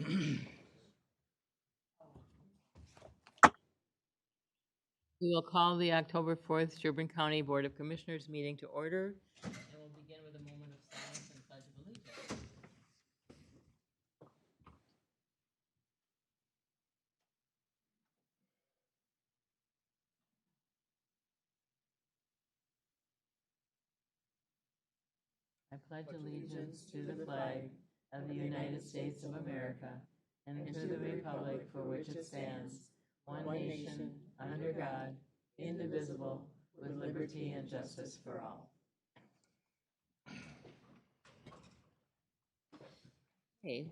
We will call the October 4th Sherburne County Board of Commissioners meeting to order, and we'll begin with a moment of silence and pledge of allegiance. I pledge allegiance to the flag of the United States of America and to the republic for which it stands, one nation, under God, indivisible, with liberty and justice for all. Okay.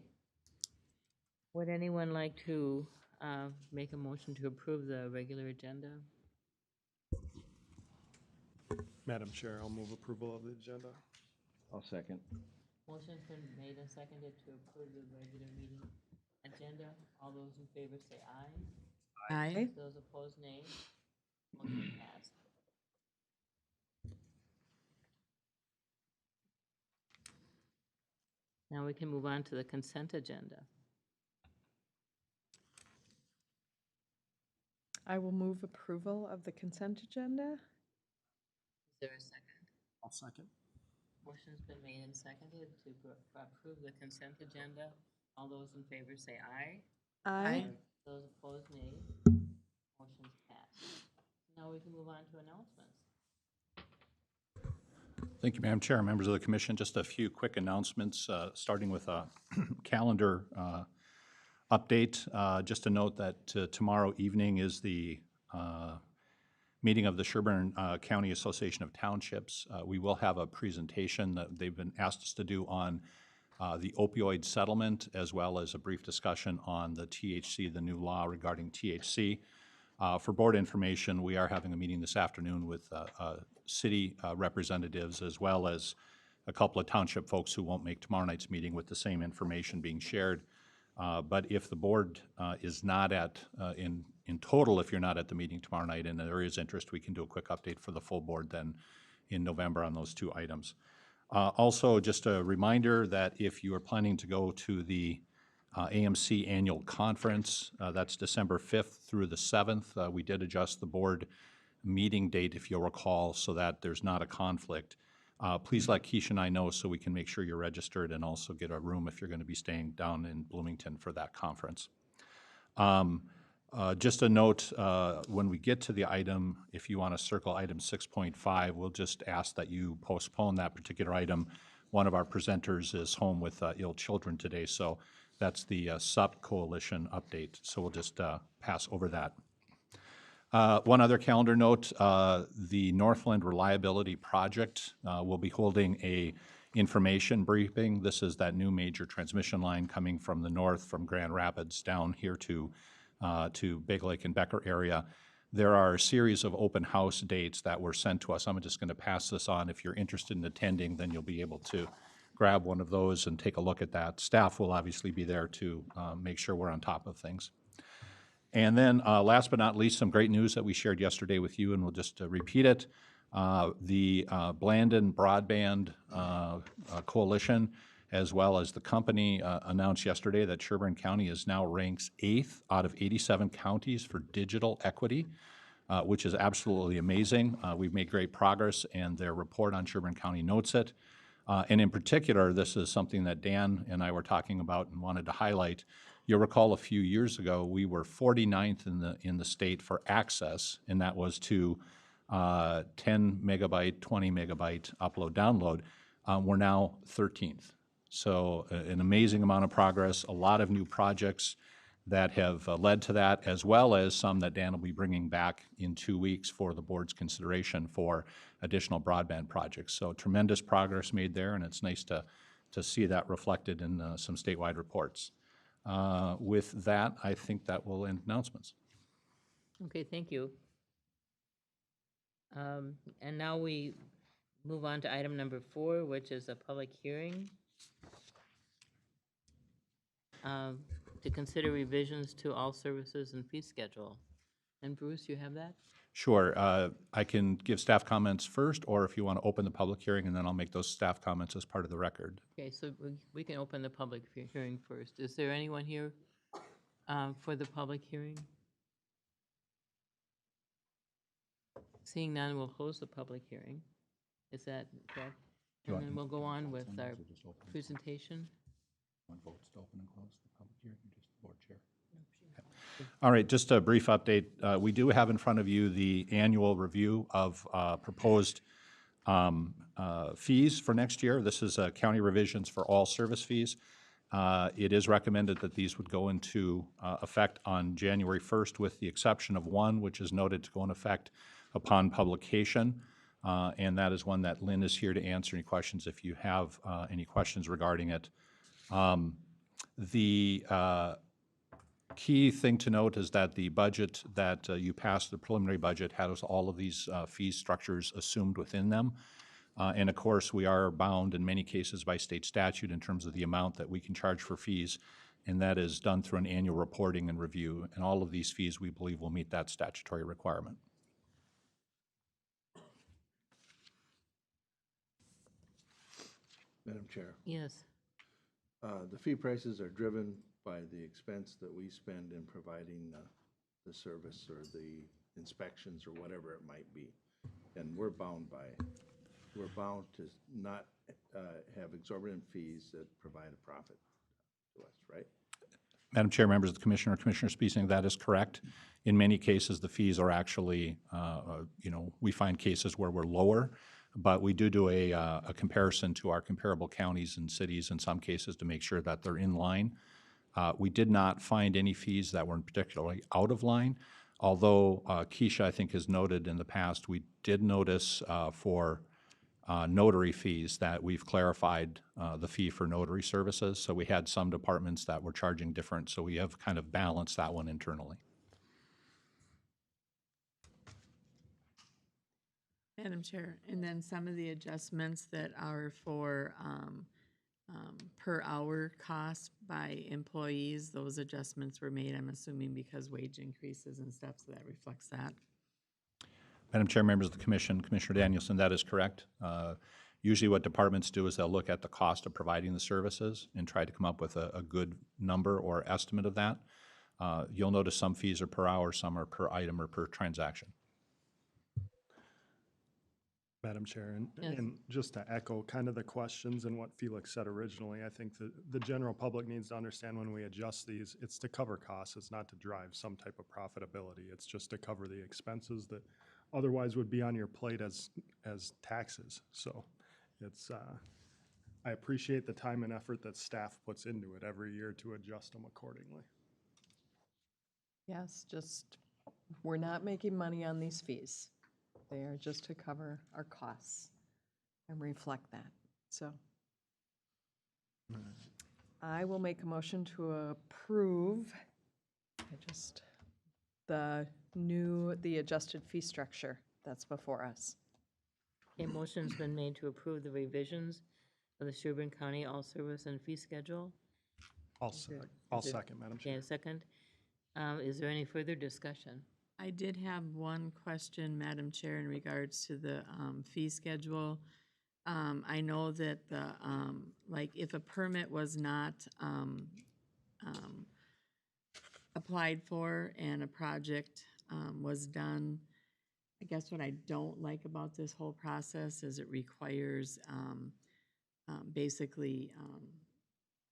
Would anyone like to make a motion to approve the regular agenda? Madam Chair, I'll move approval of the agenda. I'll second. Motion's been made and seconded to approve the regular meeting agenda. All those in favor say aye. Aye. Those opposed, nay. Motion passed. Now we can move on to the consent agenda. I will move approval of the consent agenda. Is there a second? I'll second. Motion's been made and seconded to approve the consent agenda. All those in favor say aye. Aye. Those opposed, nay. Motion's passed. Now we can move on to announcements. Thank you, Madam Chair, members of the Commission. Just a few quick announcements, starting with a calendar update. Just to note that tomorrow evening is the meeting of the Sherburne County Association of Townships. We will have a presentation that they've been asked us to do on the opioid settlement, as well as a brief discussion on the THC, the new law regarding THC. For board information, we are having a meeting this afternoon with city representatives, as well as a couple of township folks who won't make tomorrow night's meeting, with the same information being shared. But if the board is not at, in total, if you're not at the meeting tomorrow night and there is interest, we can do a quick update for the full board then in November on those two items. Also, just a reminder that if you are planning to go to the AMC annual conference, that's December 5th through the 7th. We did adjust the board meeting date, if you'll recall, so that there's not a conflict. Please let Keisha and I know so we can make sure you're registered and also get a room if you're going to be staying down in Bloomington for that conference. Just a note, when we get to the item, if you want to circle item 6.5, we'll just ask that you postpone that particular item. One of our presenters is home with ill children today, so that's the SUP Coalition update. So we'll just pass over that. One other calendar note, the Northland Reliability Project will be holding a information briefing. This is that new major transmission line coming from the north, from Grand Rapids down here to Big Lake and Becker area. There are a series of open house dates that were sent to us. I'm just going to pass this on. If you're interested in attending, then you'll be able to grab one of those and take a look at that. Staff will obviously be there to make sure we're on top of things. And then last but not least, some great news that we shared yesterday with you, and we'll just repeat it. The Blandon Broadband Coalition, as well as the company, announced yesterday that Sherburne County is now ranks 8th out of 87 counties for digital equity, which is absolutely amazing. We've made great progress, and their report on Sherburne County notes it. And in particular, this is something that Dan and I were talking about and wanted to highlight. You'll recall a few years ago, we were 49th in the state for access, and that was to 10 megabyte, 20 megabyte upload download. We're now 13th. So an amazing amount of progress, a lot of new projects that have led to that, as well as some that Dan will be bringing back in 2 weeks for the board's consideration for additional broadband projects. So tremendous progress made there, and it's nice to see that reflected in some statewide reports. With that, I think that will end announcements. Okay, thank you. And now we move on to item number 4, which is a public hearing to consider revisions to all services and fee schedule. And Bruce, you have that? Sure. I can give staff comments first, or if you want to open the public hearing, and then I'll make those staff comments as part of the record. Okay, so we can open the public hearing first. Is there anyone here for the public hearing? Seeing none, we'll close the public hearing. Is that correct? And then we'll go on with our presentation. Want votes to open and close the public hearing, just the board chair? All right, just a brief update. We do have in front of you the annual review of proposed fees for next year. This is county revisions for all service fees. It is recommended that these would go into effect on January 1st, with the exception of one, which is noted to go in effect upon publication. And that is one that Lynn is here to answer any questions if you have any questions regarding it. The key thing to note is that the budget that you passed, the preliminary budget, has all of these fee structures assumed within them. And of course, we are bound in many cases by state statute in terms of the amount that we can charge for fees, and that is done through an annual reporting and review. And all of these fees, we believe, will meet that statutory requirement. Madam Chair, Yes. the fee prices are driven by the expense that we spend in providing the service or the inspections or whatever it might be. And we're bound to not have exorbitant fees that provide a profit to us, right? Madam Chair, members of the Commissioner, Commissioner Spiesing, that is correct. In many cases, the fees are actually, we find cases where we're lower, but we do a comparison to our comparable counties and cities in some cases to make sure that they're in line. We did not find any fees that were particularly out of line, although Keisha, I think, has noted in the past, we did notice for notary fees that we've clarified the fee for notary services. So we had some departments that were charging different, so we have kind of balanced that one internally. Madam Chair, and then some of the adjustments that are for per hour cost by employees, those adjustments were made, I'm assuming, because wage increases and stuff, so that reflects that. Madam Chair, members of the Commission, Commissioner Danielson, that is correct. Usually what departments do is they'll look at the cost of providing the services and try to come up with a good number or estimate of that. You'll notice some fees are per hour, some are per item or per transaction. Madam Chair, Yes. and just to echo kind of the questions and what Felix said originally, I think the general public needs to understand when we adjust these, it's to cover costs. It's not to drive some type of profitability. It's just to cover the expenses that otherwise would be on your plate as taxes. So it's, I appreciate the time and effort that staff puts into it every year to adjust them accordingly. Yes, just, we're not making money on these fees. They are just to cover our costs and reflect that, so. I will make a motion to approve the adjusted fee structure that's before us. A motion's been made to approve the revisions of the Sherburne County all-service and fee schedule. I'll second, Madam Okay, Chair. a second. Is there any further discussion? I did have one question, Madam Chair, in regards to the fee schedule. I know that the, like, if a permit was not applied for and a project was done, I guess what I don't like about this whole process is it requires basically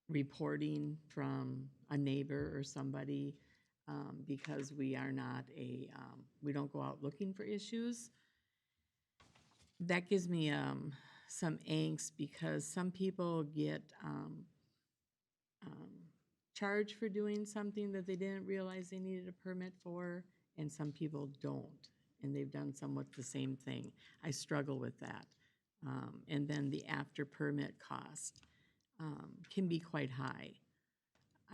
reporting from a neighbor or somebody because we are not we don't go out looking for issues. That gives me some angst because some people get charged for doing something that they didn't realize they needed a permit for, and some people don't, and they've done somewhat the same thing. I struggle with that. And then the after permit cost can be quite high.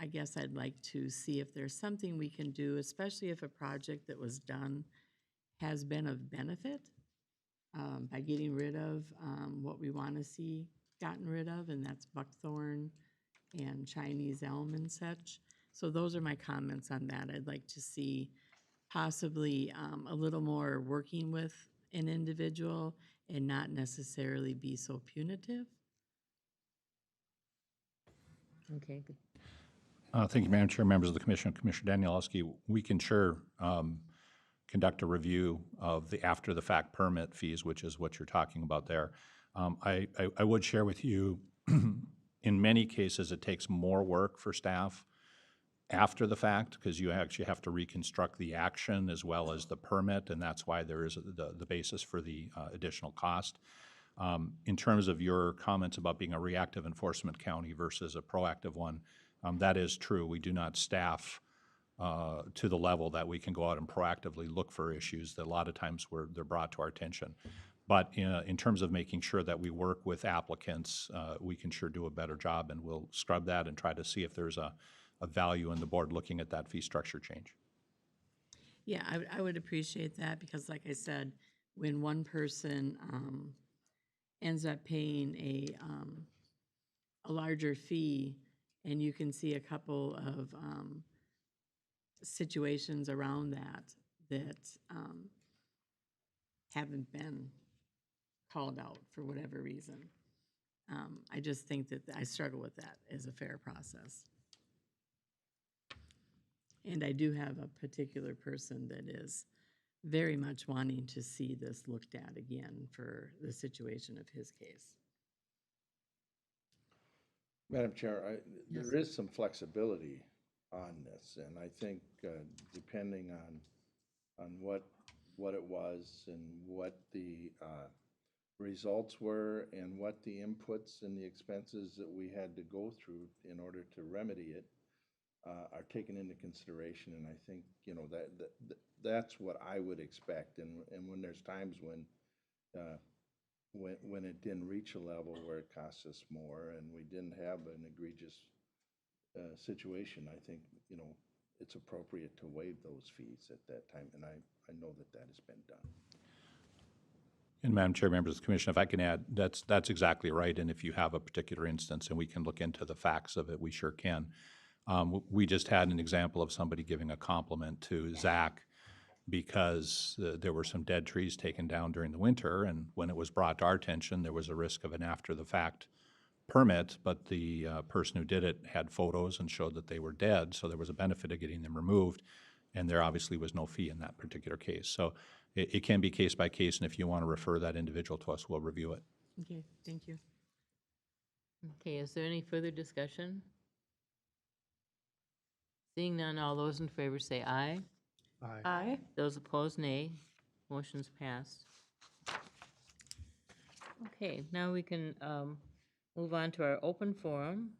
I guess I'd like to see if there's something we can do, especially if a project that was done has been of benefit by getting rid of what we want to see gotten rid of, and that's buckthorn and Chinese elm and such. So those are my comments on that. I'd like to see possibly a little more working with an individual and not necessarily be so punitive. Okay, good. Thank you, Madam Chair, members of the Commission, Commissioner Danielowski. We can sure conduct a review of the after-the-fact permit fees, which is what you're talking about there. I would share with you, in many cases, it takes more work for staff after the fact, because you actually have to reconstruct the action as well as the permit, and that's why there is the basis for the additional cost. In terms of your comments about being a reactive enforcement county versus a proactive one, that is true. We do not staff to the level that we can go out and proactively look for issues that a lot of times they're brought to our attention. But in terms of making sure that we work with applicants, we can sure do a better job, and we'll scrub that and try to see if there's a value in the board looking at that fee structure change. Yeah, I would appreciate that because, like I said, when one person ends up paying a larger fee, and you can see a couple of situations around that haven't been called out for whatever reason. I just think that I struggle with that as a fair process. And I do have a particular person that is very much wanting to see this looked at again for the situation of his case. Madam Chair, there is some flexibility on this, and I think depending on what it was and what the results were and what the inputs and the expenses that we had to go through in order to remedy it are taken into consideration. And I think, you know, that's what I would expect. And when there's times when it didn't reach a level where it costs us more and we didn't have an egregious situation, I think, you know, it's appropriate to waive those fees at that time. And I know that has been done. And Madam Chair, members of the Commission, if I can add, that's exactly right. And if you have a particular instance and we can look into the facts of it, we sure can. We just had an example of somebody giving a compliment to Zach because there were some dead trees taken down during the winter, and when it was brought to our attention, there was a risk of an after-the-fact permit, but the person who did it had photos and showed that they were dead, so there was a benefit of getting them removed, and there obviously was no fee in that particular case. So it can be case by case, and if you want to refer that individual to us, we'll review it. Okay, thank you. Okay, is there any further discussion? Seeing none, all those in favor say aye. Aye. Aye. Those opposed, nay. Motion's passed. Okay, now we can move on to our open forum.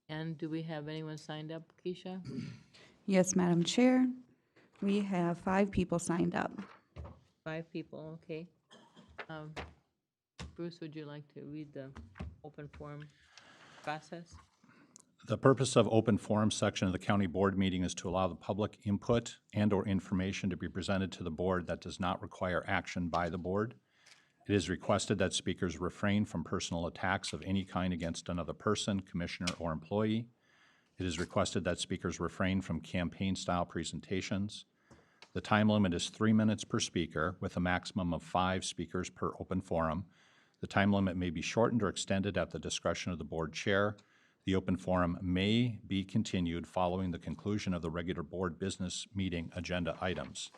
And do we have anyone signed up, Keisha? Yes, Madam Chair. We have 5 people signed up. 5 people, okay. Bruce, would you like to read the open forum process? The purpose of open forum section of the county board meeting is to allow the public input and/or information to be presented to the board that does not require action by the board. It is requested that speakers refrain from personal attacks of any kind against another person, commissioner, or employee. It is requested that speakers refrain from campaign-style presentations. The time limit is 3 minutes per speaker, with a maximum of 5 speakers per open forum. The time limit may be shortened or extended at the discretion of the board chair. The open forum may be continued following the conclusion of the regular board business meeting agenda items.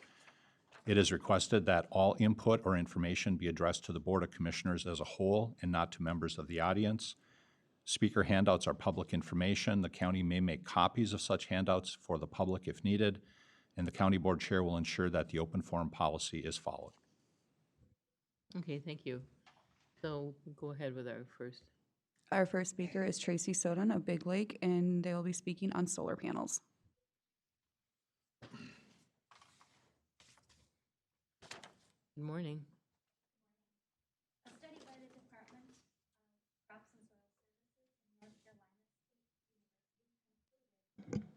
It is requested that all input or information be addressed to the Board of Commissioners as a whole and not to members of the audience. Speaker handouts are public information. The county may make copies of such handouts for the public if needed, and the county board chair will ensure that the open forum policy is followed. Okay, thank you. So go ahead with our first. Our first speaker is Tracy Soden of Big Lake, and they will be speaking on solar panels. Good morning. A study by the Department of Crops and Soil Services in North Carolina State University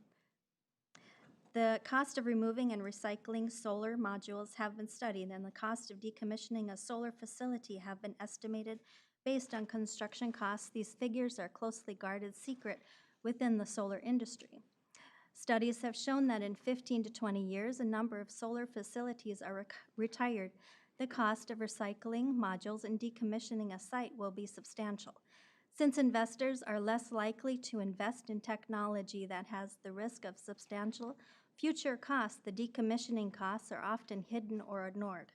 concluded the cost of removing and recycling solar modules have been studied, and the cost of decommissioning a solar facility have been estimated based on construction costs. These figures are closely guarded secret within the solar industry. Studies have shown that in 15 to 20 years, a number of solar facilities are retired. The cost of recycling modules and decommissioning a site will be substantial. Since investors are less likely to invest in technology that has the risk of substantial future costs, the decommissioning costs are often hidden or ignored.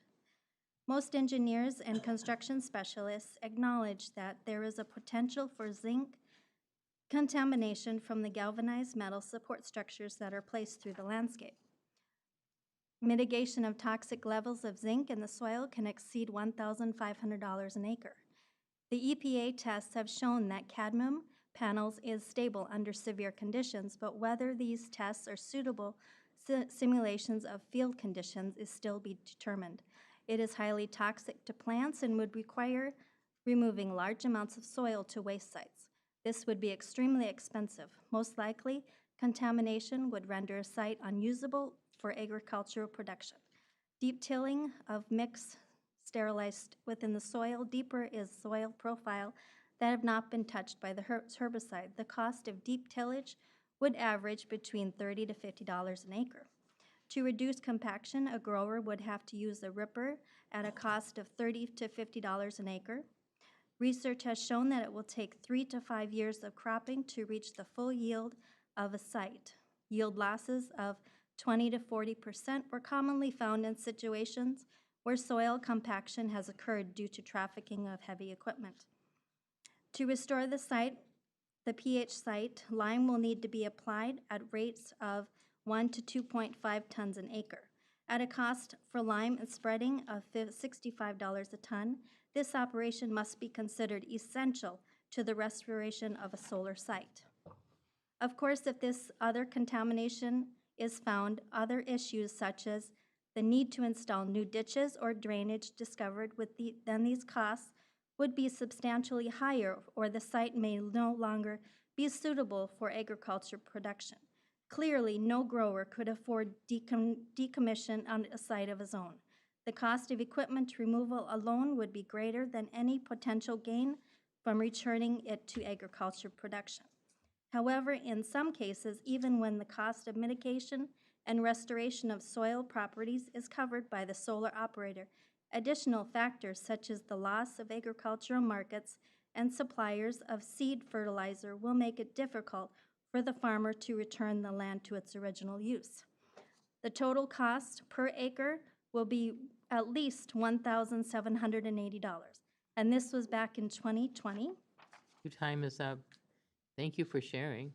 Most engineers and construction specialists acknowledge that there is a potential for zinc contamination from the galvanized metal support structures that are placed through the landscape. Mitigation of toxic levels of zinc in the soil can exceed $1,500 an acre. The EPA tests have shown that cadmium panels is stable under severe conditions, but whether these tests are suitable simulations of field conditions is still be determined. It is highly toxic to plants and would require removing large amounts of soil to waste sites. This would be extremely expensive. Most likely, contamination would render a site unusable for agricultural production. Deep tilling of mix sterilized within the soil. Deeper is soil profile that have not been touched by the herbicide. The cost of deep tillage would average between $30 to $50 an acre. To reduce compaction, a grower would have to use a ripper at a cost of $30 to $50 an acre. Research has shown that it will take 3 to 5 years of cropping to reach the full yield of a site. Yield losses of 20 to 40% were commonly found in situations where soil compaction has occurred due to trafficking of heavy equipment. To restore the site, the pH site, lime will need to be applied at rates of 1 to 2.5 tons an acre. At a cost for lime and spreading of $65 a ton, this operation must be considered essential to the restoration of a solar site. Of course, if this other contamination is found, other issues such as the need to install new ditches or drainage discovered then these costs would be substantially higher, or the site may no longer be suitable for agriculture production. Clearly, no grower could afford decommission on a site of his own. The cost of equipment removal alone would be greater than any potential gain from returning it to agriculture production. However, in some cases, even when the cost of mitigation and restoration of soil properties is covered by the solar operator, additional factors such as the loss of agricultural markets and suppliers of seed fertilizer will make it difficult for the farmer to return the land to its original use. The total cost per acre will be at least $1,780, and this was back in 2020. Your time is up. Thank you for sharing.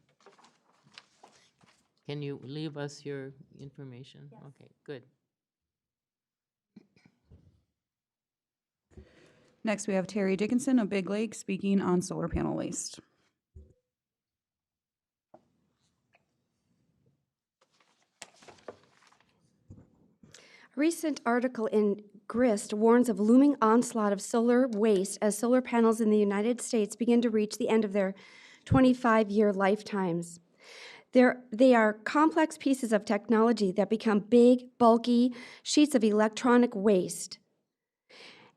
Can you leave us your information? Yes. Okay, good. Next, we have Terry Dickinson of Big Lake speaking on solar panel waste. A recent article in Grist warns of looming onslaught of solar waste as solar panels in the United States begin to reach the end of their 25-year lifetimes. They are complex pieces of technology that become big, bulky sheets of electronic waste.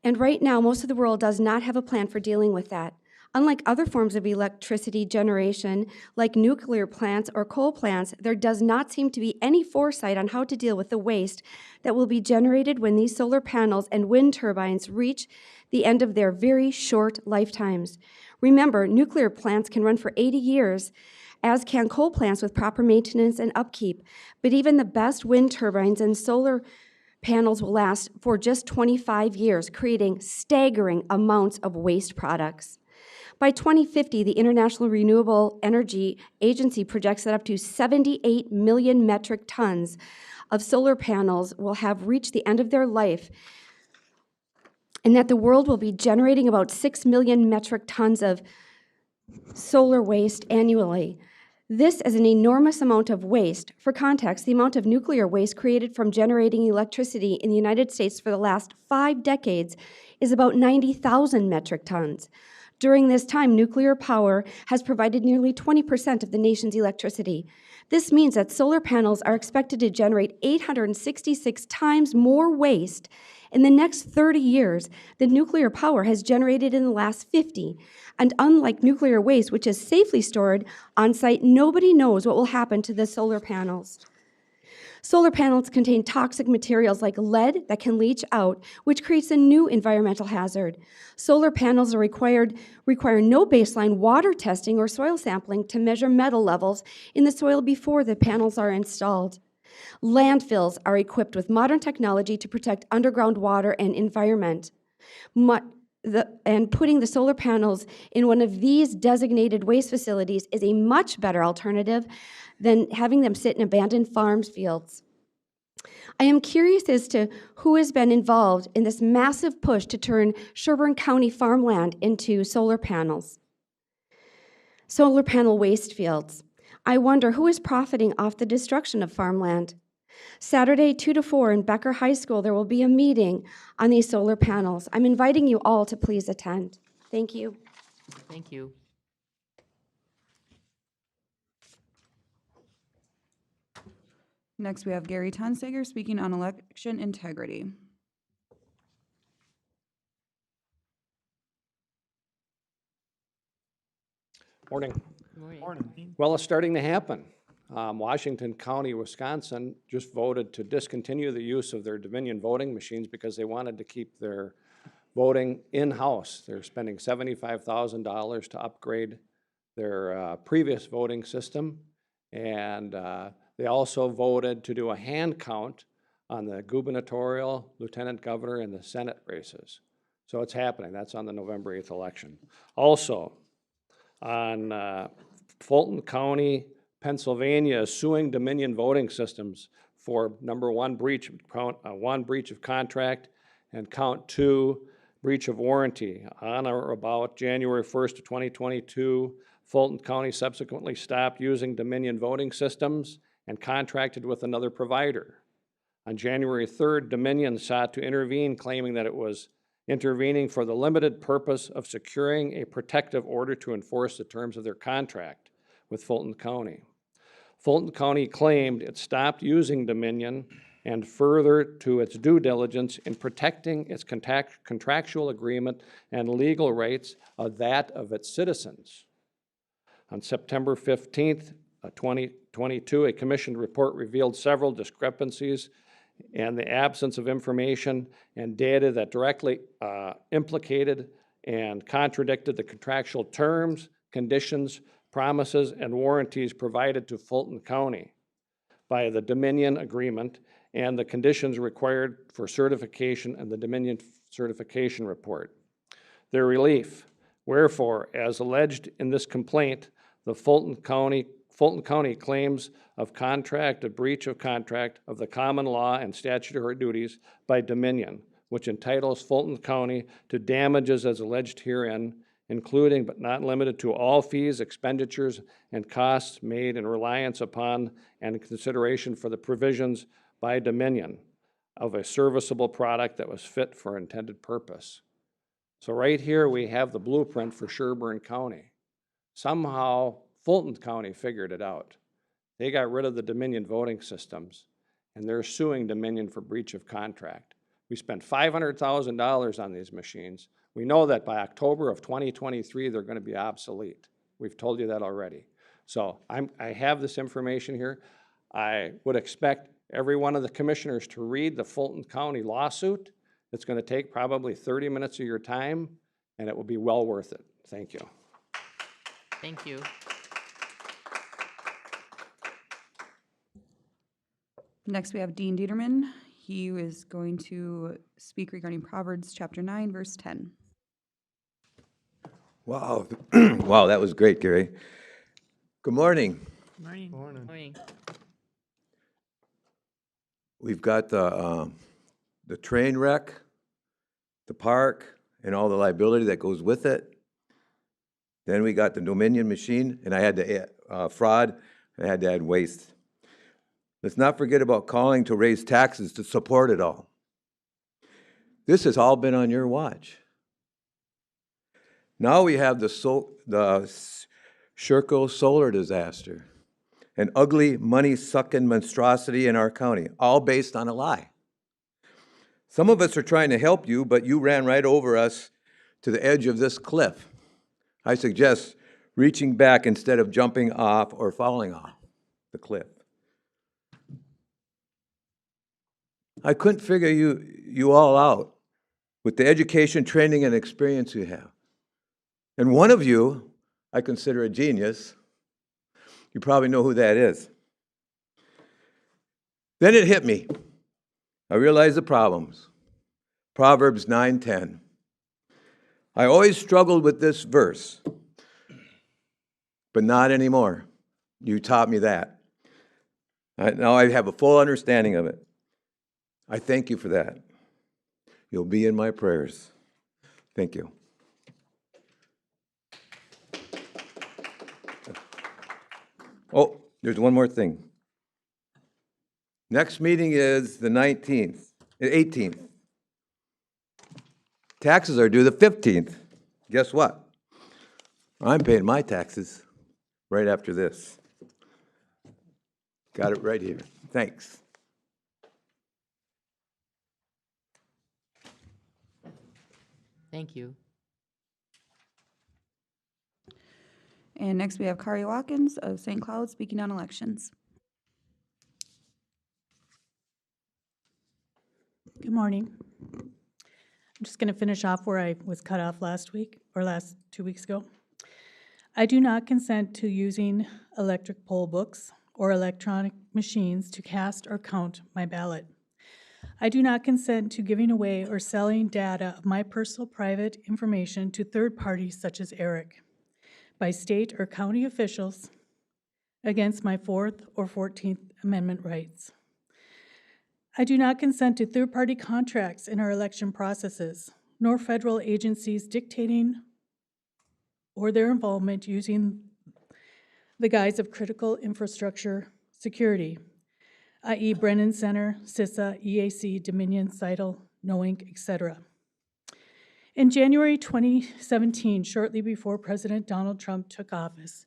And right now, most of the world does not have a plan for dealing with that. Unlike other forms of electricity generation, like nuclear plants or coal plants, there does not seem to be any foresight on how to deal with the waste that will be generated when these solar panels and wind turbines reach the end of their very short lifetimes. Remember, nuclear plants can run for 80 years, as can coal plants with proper maintenance and upkeep. But even the best wind turbines and solar panels will last for just 25 years, creating staggering amounts of waste products. By 2050, the International Renewable Energy Agency projects that up to 78 million metric tons of solar panels will have reached the end of their life, and that the world will be generating about 6 million metric tons of solar waste annually. This is an enormous amount of waste. For context, the amount of nuclear waste created from generating electricity in the United States for the last 5 decades is about 90,000 metric tons. During this time, nuclear power has provided nearly 20% of the nation's electricity. This means that solar panels are expected to generate 866 times more waste in the next 30 years than nuclear power has generated in the last 50. And unlike nuclear waste, which is safely stored on site, nobody knows what will happen to the solar panels. Solar panels contain toxic materials like lead that can leach out, which creates a new environmental hazard. Solar panels require no baseline water testing or soil sampling to measure metal levels in the soil before the panels are installed. Landfills are equipped with modern technology to protect underground water and environment. And putting the solar panels in one of these designated waste facilities is a much better alternative than having them sit in abandoned farms fields. I am curious as to who has been involved in this massive push to turn Sherburne County farmland into solar panels. Solar panel waste fields. I wonder who is profiting off the destruction of farmland. Saturday, 2 to 4 in Becker High School, there will be a meeting on these solar panels. I'm inviting you all to please attend. Thank you. Thank you. Next, we have Gary Tonsager speaking on election integrity. Morning. Morning. Well, it's starting to happen. Washington County, Wisconsin just voted to discontinue the use of their Dominion voting machines because they wanted to keep their voting in-house. They're spending $75,000 to upgrade their previous voting system, and they also voted to do a hand count on the gubernatorial, lieutenant governor, and the Senate races. So it's happening. That's on the November 8th election. Also, on Fulton County, Pennsylvania is suing Dominion voting systems for number one, breach of contract, and count two, breach of warranty. On or about January 1st of 2022, Fulton County subsequently stopped using Dominion voting systems and contracted with another provider. On January 3rd, Dominion sought to intervene, claiming that it was intervening for the limited purpose of securing a protective order to enforce the terms of their contract with Fulton County. Fulton County claimed it stopped using Dominion and further to its due diligence in protecting its contractual agreement and legal rights of that of its citizens. On September 15th, 2022, a commissioned report revealed several discrepancies and the absence of information and data that directly implicated and contradicted the contractual terms, conditions, promises, and warranties provided to Fulton County by the Dominion agreement and the conditions required for certification and the Dominion certification report. Their relief. Wherefore, as alleged in this complaint, the Fulton County claims of contract, a breach of contract of the common law and statutory duties by Dominion, which entitles Fulton County to damages as alleged herein, including but not limited to all fees, expenditures, and costs made in reliance upon and in consideration for the provisions by Dominion of a serviceable product that was fit for intended purpose. So right here we have the blueprint for Sherburne County. Somehow Fulton County figured it out. They got rid of the Dominion voting systems, and they're suing Dominion for breach of contract. We spent $500,000 on these machines. We know that by October of 2023, they're going to be obsolete. We've told you that already. So I have this information here. I would expect every one of the commissioners to read the Fulton County lawsuit. It's going to take probably 30 minutes of your time, and it will be well worth it. Thank you. Thank you. Next, we have Dean Dieterman. He is going to speak regarding Proverbs chapter 9, verse 10. Wow. Wow, that was great, Gary. Good morning. Morning. Morning. We've got the train wreck, the park, and all the liability that goes with it. Then we got the Dominion machine, and I had to add fraud, and I had to add waste. Let's not forget about calling to raise taxes to support it all. This has all been on your watch. Now we have the Sherco solar disaster, an ugly, money-sucking monstrosity in our county, all based on a lie. Some of us are trying to help you, but you ran right over us to the edge of this cliff. I suggest reaching back instead of jumping off or falling off the cliff. I couldn't figure you all out with the education, training, and experience you have. And one of you, I consider a genius. You probably know who that is. Then it hit me. I realized the problems. Proverbs 9:10. I always struggled with this verse, but not anymore. You taught me that. Now I have a full understanding of it. I thank you for that. You'll be in my prayers. Thank you. Oh, there's one more thing. Next meeting is the 18th. Taxes are due the 15th. Guess what? I'm paying my taxes right after this. Got it right here. Thanks. Thank you. And next we have Kari Watkins of St. Cloud speaking on elections. Good morning. I'm just going to finish off where I was cut off last week, or 2 weeks ago. I do not consent to using electric poll books or electronic machines to cast or count my ballot. I do not consent to giving away or selling data of my personal private information to third parties such as Eric by state or county officials against my 4th or 14th Amendment rights. I do not consent to third-party contracts in our election processes, nor federal agencies dictating or their involvement using the guise of critical infrastructure security, i.e. Brennan Center, CISA, EAC, Dominion, CITL, NOINC, etc. In January 2017, shortly before President Donald Trump took office,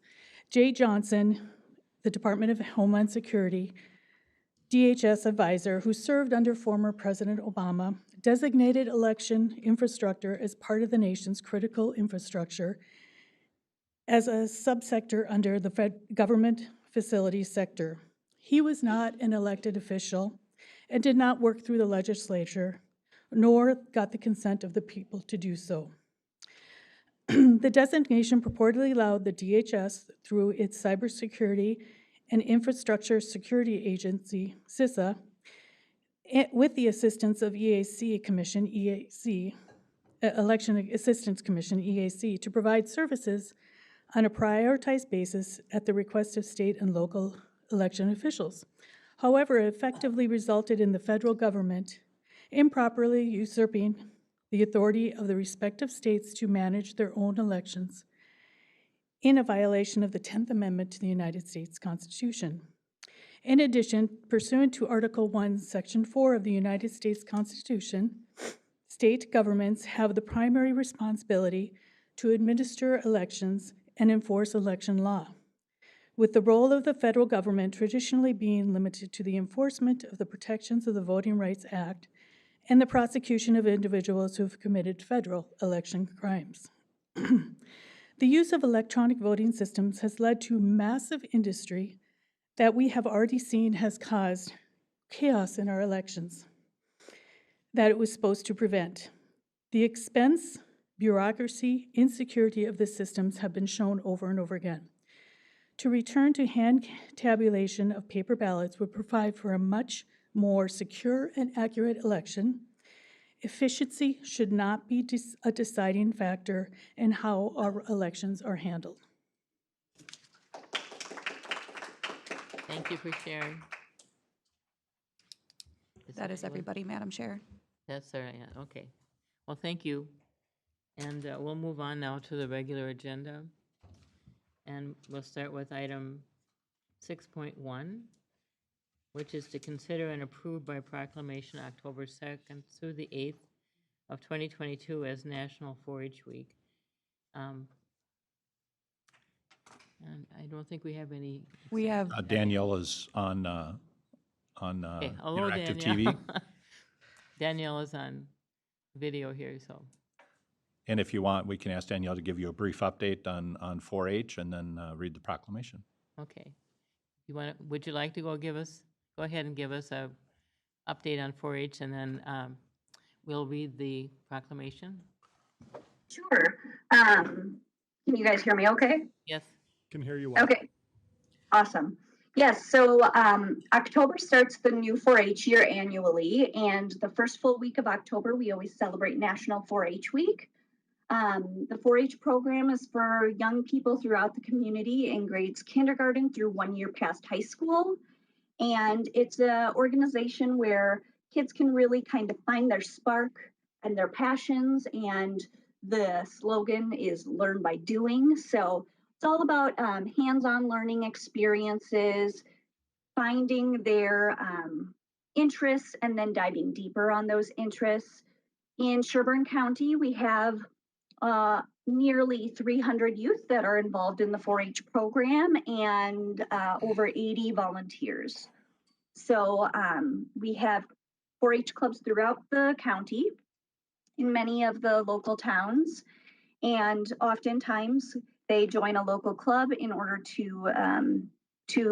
Jay Johnson, the Department of Homeland Security, DHS advisor who served under former President Obama, designated election infrastructure as part of the nation's critical infrastructure as a subsector under the government facilities sector. He was not an elected official and did not work through the legislature, nor got the consent of the people to do so. The designation purportedly allowed the DHS, through its cybersecurity and infrastructure security agency, CISA, with the assistance of EAC Commission, Election Assistance Commission, EAC, to provide services on a prioritized basis at the request of state and local election officials. However, it effectively resulted in the federal government improperly usurping the authority of the respective states to manage their own elections in a violation of the 10th Amendment to the United States Constitution. In addition, pursuant to Article 1, Section 4 of the United States Constitution, state governments have the primary responsibility to administer elections and enforce election law, with the role of the federal government traditionally being limited to the enforcement of the protections of the Voting Rights Act and the prosecution of individuals who have committed federal election crimes. The use of electronic voting systems has led to massive industry that we have already seen has caused chaos in our elections that it was supposed to prevent. The expense, bureaucracy, insecurity of the systems have been shown over and over again. To return to hand tabulation of paper ballots would provide for a much more secure and accurate election. Efficiency should not be a deciding factor in how our elections are handled. Thank you for sharing. That is everybody, Madam Chair. That's all right, yeah, okay. Well, thank you. And we'll move on now to the regular agenda. And we'll start with item 6.1, which is to consider and approve by proclamation October 2nd through the 8th of 2022 as National 4-H Week. And I don't think we have any. We have, Danielle is on Okay, hello, interactive Danielle. TV. Danielle is on video here, so. And if you want, we can ask Danielle to give you a brief update on 4-H and then read the proclamation. Okay. Would you like to go ahead and give us a update on 4-H, and then we'll read the proclamation? Sure. Can you guys hear me okay? Yes. Can hear you well. Okay, awesome. Yes, so October starts the new 4-H year annually, and the first full week of October, we always celebrate National 4-H Week. The 4-H program is for young people throughout the community in grades kindergarten through 1 year past high school. And it's an organization where kids can really kind of find their spark and their passions. And the slogan is learn by doing. So it's all about hands-on learning experiences, finding their interests, and then diving deeper on those interests. In Sherburne County, we have nearly 300 youth that are involved in the 4-H program and over 80 volunteers. So we have 4-H clubs throughout the county in many of the local towns, and oftentimes they join a local club in order to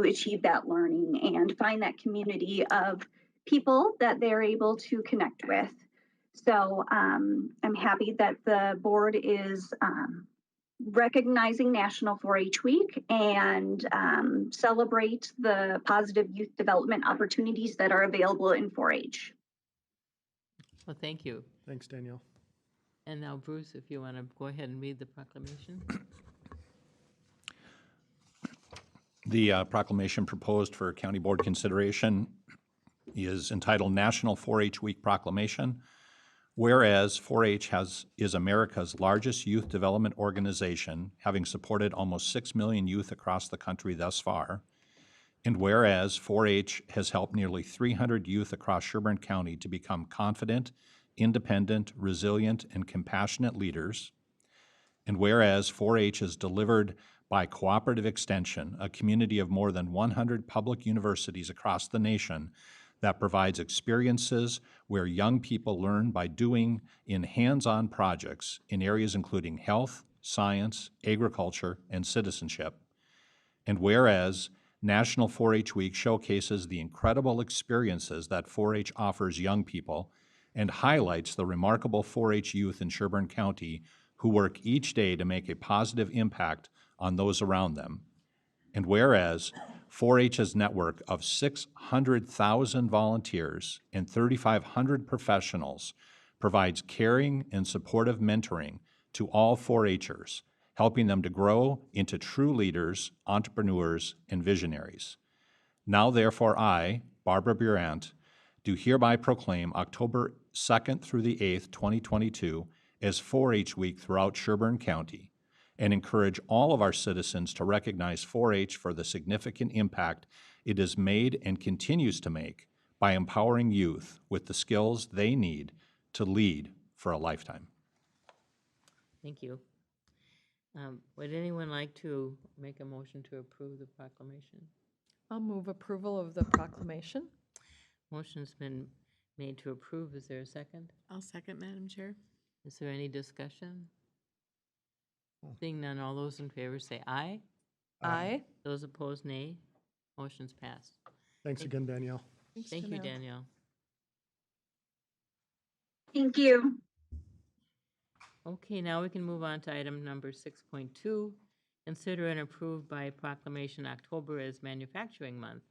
achieve that learning and find that community of people that they're able to connect with. So I'm happy that the board is recognizing National 4-H Week and celebrate the positive youth development opportunities that are available in 4-H. Well, thank you. Thanks, Danielle. And now, Bruce, if you want to go ahead and read the proclamation. The proclamation proposed for county board consideration is entitled National 4-H Week Proclamation. Whereas 4-H is America's largest youth development organization, having supported almost 6 million youth across the country thus far, and whereas 4-H has helped nearly 300 youth across Sherburne County to become confident, independent, resilient, and compassionate leaders, and whereas 4-H has delivered by Cooperative Extension, a community of more than 100 public universities across the nation that provides experiences where young people learn by doing in hands-on projects in areas including health, science, agriculture, and citizenship. And whereas National 4-H Week showcases the incredible experiences that 4-H offers young people and highlights the remarkable 4-H youth in Sherburne County who work each day to make a positive impact on those around them. And whereas 4-H's network of 600,000 volunteers and 3,500 professionals provides caring and supportive mentoring to all 4-Hers, helping them to grow into true leaders, entrepreneurs, and visionaries. Now, therefore, I, Barbara Burant, do hereby proclaim October 2nd through the 8th, 2022, as 4-H Week throughout Sherburne County, and encourage all of our citizens to recognize 4-H for the significant impact it has made and continues to make by empowering youth with the skills they need to lead for a lifetime. Thank you. Would anyone like to make a motion to approve the proclamation? I'll move approval of the proclamation. Motion's been made to approve. Is there a second? I'll second, Madam Chair. Is there any discussion? Seeing none, all those in favor say aye. Aye. Those opposed, nay. Motion's passed. Thanks again, Danielle. Thank you, Danielle. Thank you. Okay, now we can move on to item number 6.2. Consider and approve by proclamation October as Manufacturing Month.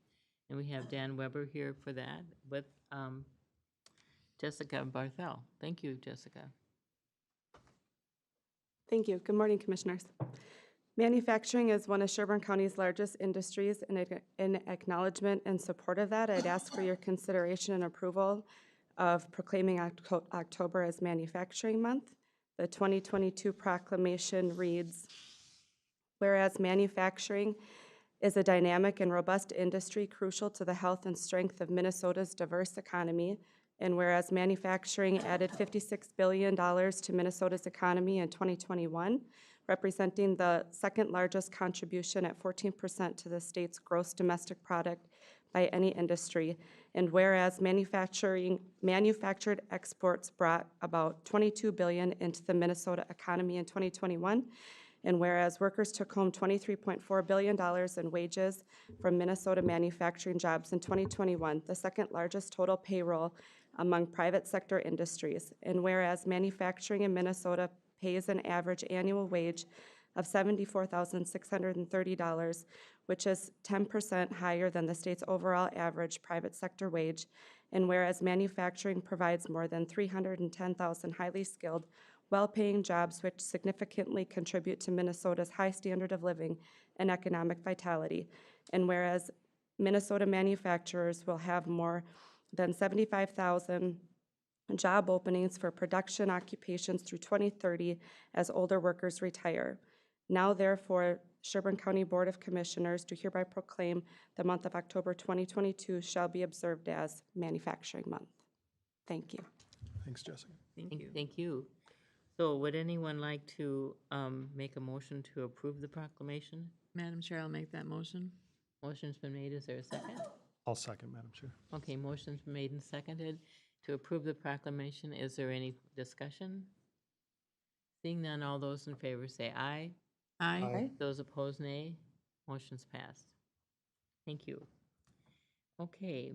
And we have Dan Weber here for that with Jessica Barthel. Thank you, Jessica. Thank you. Good morning, Commissioners. Manufacturing is one of Sherburne County's largest industries. In acknowledgement and support of that, I'd ask for your consideration and approval of proclaiming October as Manufacturing Month. The 2022 proclamation reads, whereas manufacturing is a dynamic and robust industry crucial to the health and strength of Minnesota's diverse economy, and whereas manufacturing added $56 billion to Minnesota's economy in 2021, representing the second largest contribution at 14% to the state's gross domestic product by any industry. And whereas manufactured exports brought about $22 billion into the Minnesota economy in 2021, and whereas workers took home $23.4 billion in wages from Minnesota manufacturing jobs in 2021, the second largest total payroll among private sector industries. And whereas manufacturing in Minnesota pays an average annual wage of $74,630, which is 10% higher than the state's overall average private sector wage. And whereas manufacturing provides more than 310,000 highly skilled, well-paying jobs which significantly contribute to Minnesota's high standard of living and economic vitality. And whereas Minnesota manufacturers will have more than 75,000 job openings for production occupations through 2030 as older workers retire. Now therefore, Sherburne County Board of Commissioners do hereby proclaim the month of October 2022 shall be observed as Manufacturing Month. Thank you. Thanks, Jessica. Thank you. So would anyone like to make a motion to approve the proclamation? Madam Chair, I'll make that motion. Motion's been made. Is there a second? I'll second, Madam Chair. Okay, motion's been made and seconded to approve the proclamation. Is there any discussion? Seeing none, all those in favor say aye. Aye. Those opposed, nay. Motion's passed. Thank you. Okay.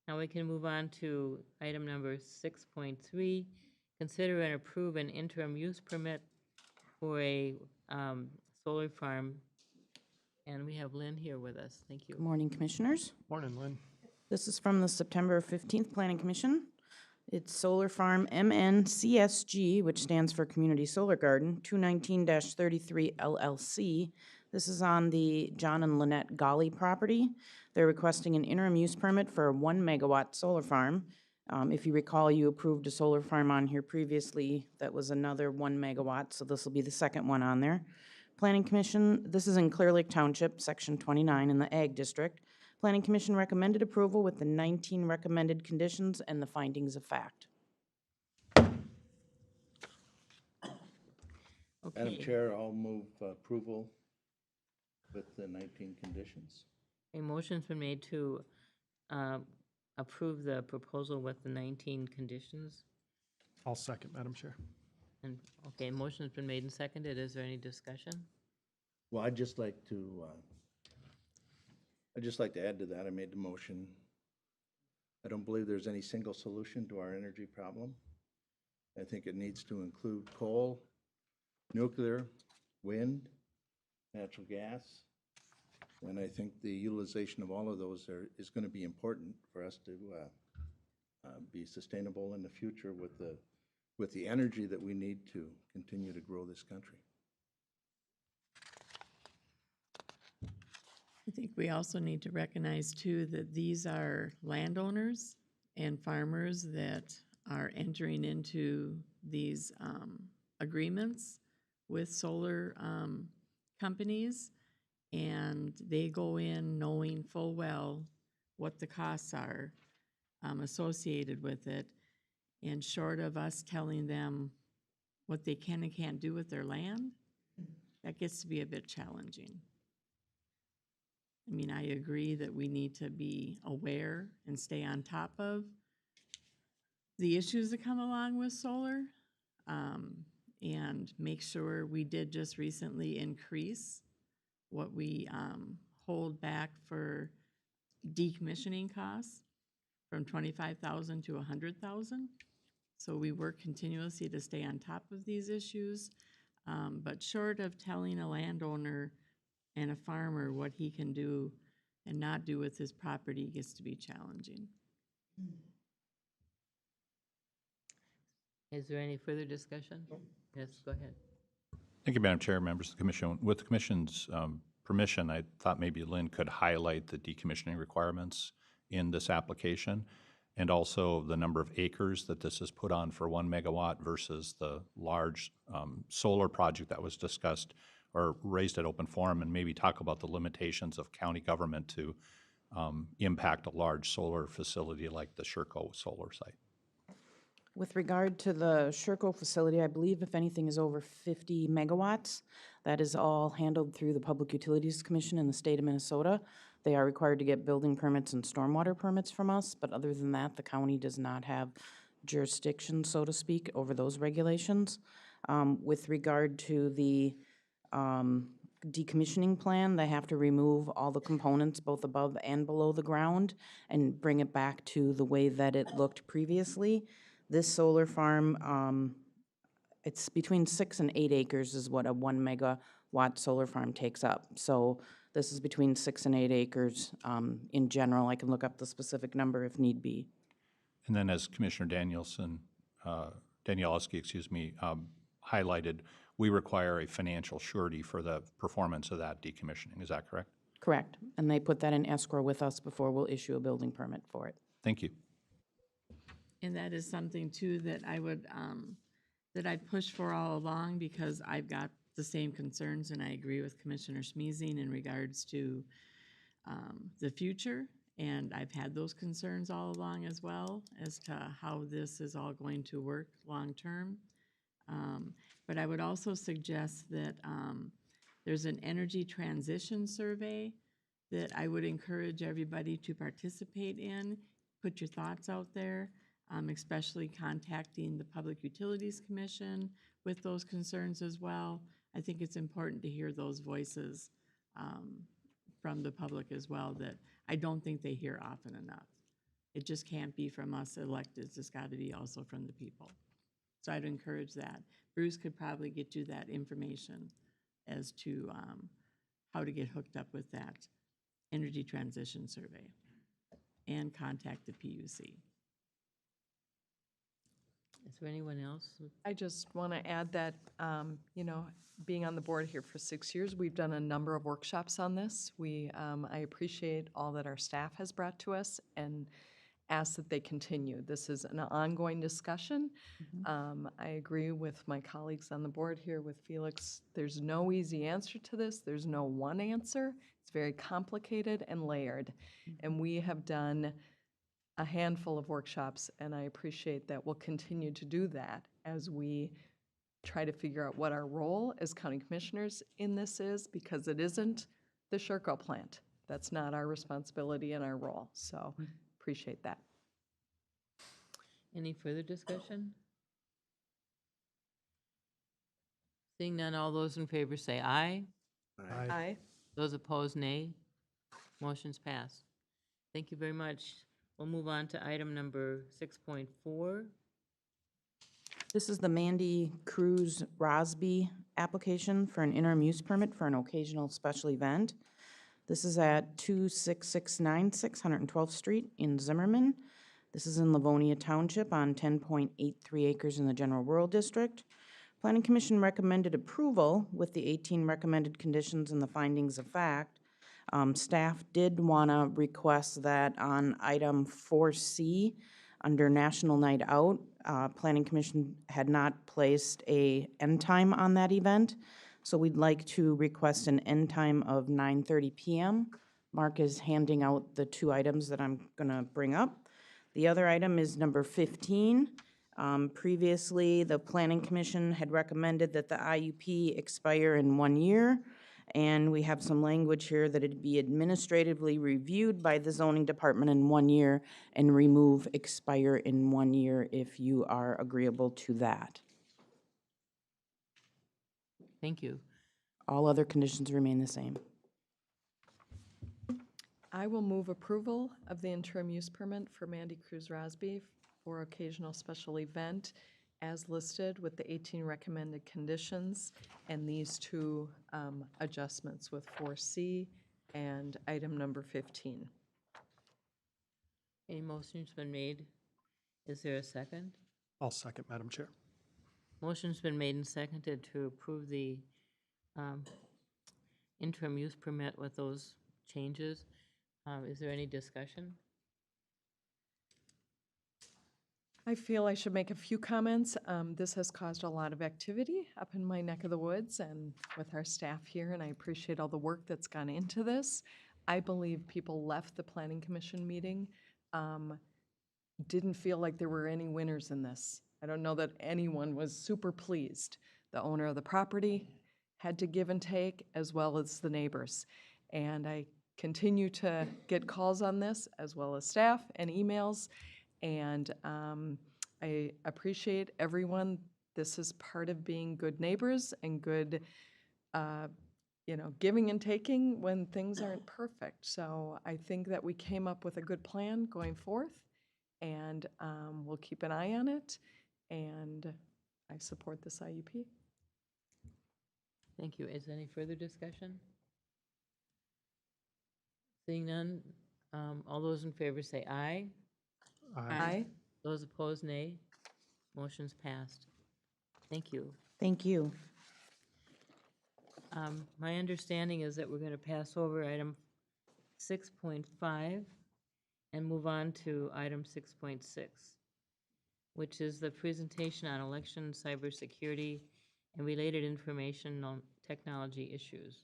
Now we can move on to item number 6.3. Consider and approve an interim use permit for a solar farm. And we have Lynn here with us. Thank you. Good morning, Commissioners. Morning, Lynn. This is from the September 15th Planning Commission. It's Solar Farm MNCSG, which stands for Community Solar Garden, 219-33 LLC. This is on the John and Lynette Golly property. They're requesting an interim use permit for a 1 megawatt solar farm. If you recall, you approved a solar farm on here previously that was another 1 megawatt, so this will be the second one on there. Planning Commission, this is in Clear Lake Township, Section 29 in the Ag District. Planning Commission recommended approval with the 19 recommended conditions and the findings of fact. Madam Okay. Chair, I'll move approval with the 19 conditions. A motion's been made to approve the proposal with the 19 conditions. I'll second, Madam Chair. And, okay, motion's been made and seconded. Is there any discussion? Well, I'd just like to add to that. I made the motion. I don't believe there's any single solution to our energy problem. I think it needs to include coal, nuclear, wind, natural gas. And I think the utilization of all of those is going to be important for us to be sustainable in the future with the energy that we need to continue to grow this country. I think we also need to recognize too that these are landowners and farmers that are entering into these agreements with solar companies, and they go in knowing full well what the costs are associated with it. And short of us telling them what they can and can't do with their land, that gets to be a bit challenging. I mean, I agree that we need to be aware and stay on top of the issues that come along with solar, and make sure we did just recently increase what we hold back for decommissioning costs from $25,000 to $100,000. So we work continuously to stay on top of these issues, but short of telling a landowner and a farmer what he can do and not do with his property gets to be challenging. Is there any further discussion? Yes, go ahead. Thank you, Madam Chair, members of the Commission. With the Commission's permission, I thought maybe Lynn could highlight the decommissioning requirements in this application, and also the number of acres that this is put on for 1 megawatt versus the large solar project that was discussed or raised at open forum, and maybe talk about the limitations of county government to impact a large solar facility like the Sherco solar site. With regard to the Sherco facility, I believe if anything is over 50 megawatts, that is all handled through the Public Utilities Commission in the state of Minnesota. They are required to get building permits and stormwater permits from us, but other than that, the county does not have jurisdiction, so to speak, over those regulations. With regard to the decommissioning plan, they have to remove all the components both above and below the ground and bring it back to the way that it looked previously. This solar farm, it's between 6 and 8 acres is what a 1 megawatt solar farm takes up. So this is between 6 and 8 acres in general. I can look up the specific number if need be. And then as Commissioner Danielewski, highlighted, we require a financial surety for the performance of that decommissioning. Is that correct? Correct. And they put that in escrow with us before we'll issue a building permit for it. Thank you. And that is something too that I would, that I'd push for all along, because I've got the same concerns, and I agree with Commissioner Smeezing in regards to the future. And I've had those concerns all along as well as to how this is all going to work long-term. But I would also suggest that there's an energy transition survey that I would encourage everybody to participate in. Put your thoughts out there, especially contacting the Public Utilities Commission with those concerns as well. I think it's important to hear those voices from the public as well that I don't think they hear often enough. It just can't be from us electeds. It's got to be also from the people. So I'd encourage that. Bruce could probably get you that information as to how to get hooked up with that energy transition survey and contact the PUC. Is there anyone else? I just want to add that, you know, being on the board here for 6 years, we've done a number of workshops on this. I appreciate all that our staff has brought to us and ask that they continue. This is an ongoing discussion. I agree with my colleagues on the board here with Felix. There's no easy answer to this. There's no one answer. It's very complicated and layered. And we have done a handful of workshops, and I appreciate that we'll continue to do that as we try to figure out what our role as county commissioners in this is, because it isn't the Sherco plant. That's not our responsibility and our role. So appreciate that. Any further discussion? Seeing none, all those in favor say aye. Aye. Those opposed, nay. Motion's passed. Thank you very much. We'll move on to item number 6.4. This is the Mandy Cruz Rosby application for an interim use permit for an occasional special event. This is at 26696 112th Street in Zimmerman. This is in Livonia Township on 10.83 acres in the General Rural District. Planning Commission recommended approval with the 18 recommended conditions and the findings of fact. Staff did want to request that on item 4C, under National Night Out, Planning Commission had not placed a end time on that event, so we'd like to request an end time of 9:30 p.m. Mark is handing out the two items that I'm going to bring up. The other item is number 15. Previously, the Planning Commission had recommended that the IUP expire in 1 year. And we have some language here that it be administratively reviewed by the zoning department in 1 year and remove expire in 1 year if you are agreeable to that. Thank you. All other conditions remain the same. I will move approval of the interim use permit for Mandy Cruz Rosby for occasional special event as listed with the 18 recommended conditions and these two adjustments with 4C and item number 15. Any motion's been made? Is there a second? I'll second, Madam Chair. Motion's been made and seconded to approve the interim use permit with those changes. Is there any discussion? I feel I should make a few comments. This has caused a lot of activity up in my neck of the woods and with our staff here, and I appreciate all the work that's gone into this. I believe people left the Planning Commission meeting didn't feel like there were any winners in this. I don't know that anyone was super pleased. The owner of the property had to give and take, as well as the neighbors. And I continue to get calls on this, as well as staff and emails. And I appreciate everyone. This is part of being good neighbors and good, giving and taking when things aren't perfect. So I think that we came up with a good plan going forth, and we'll keep an eye on it. And I support this IUP. Thank you. Is there any further discussion? Seeing none, all those in favor say aye. Aye. Those opposed, nay. Motion's passed. Thank you. Thank you. My understanding is that we're going to pass over item 6.5 and move on to item 6.6, which is the presentation on election cybersecurity and related information on technology issues.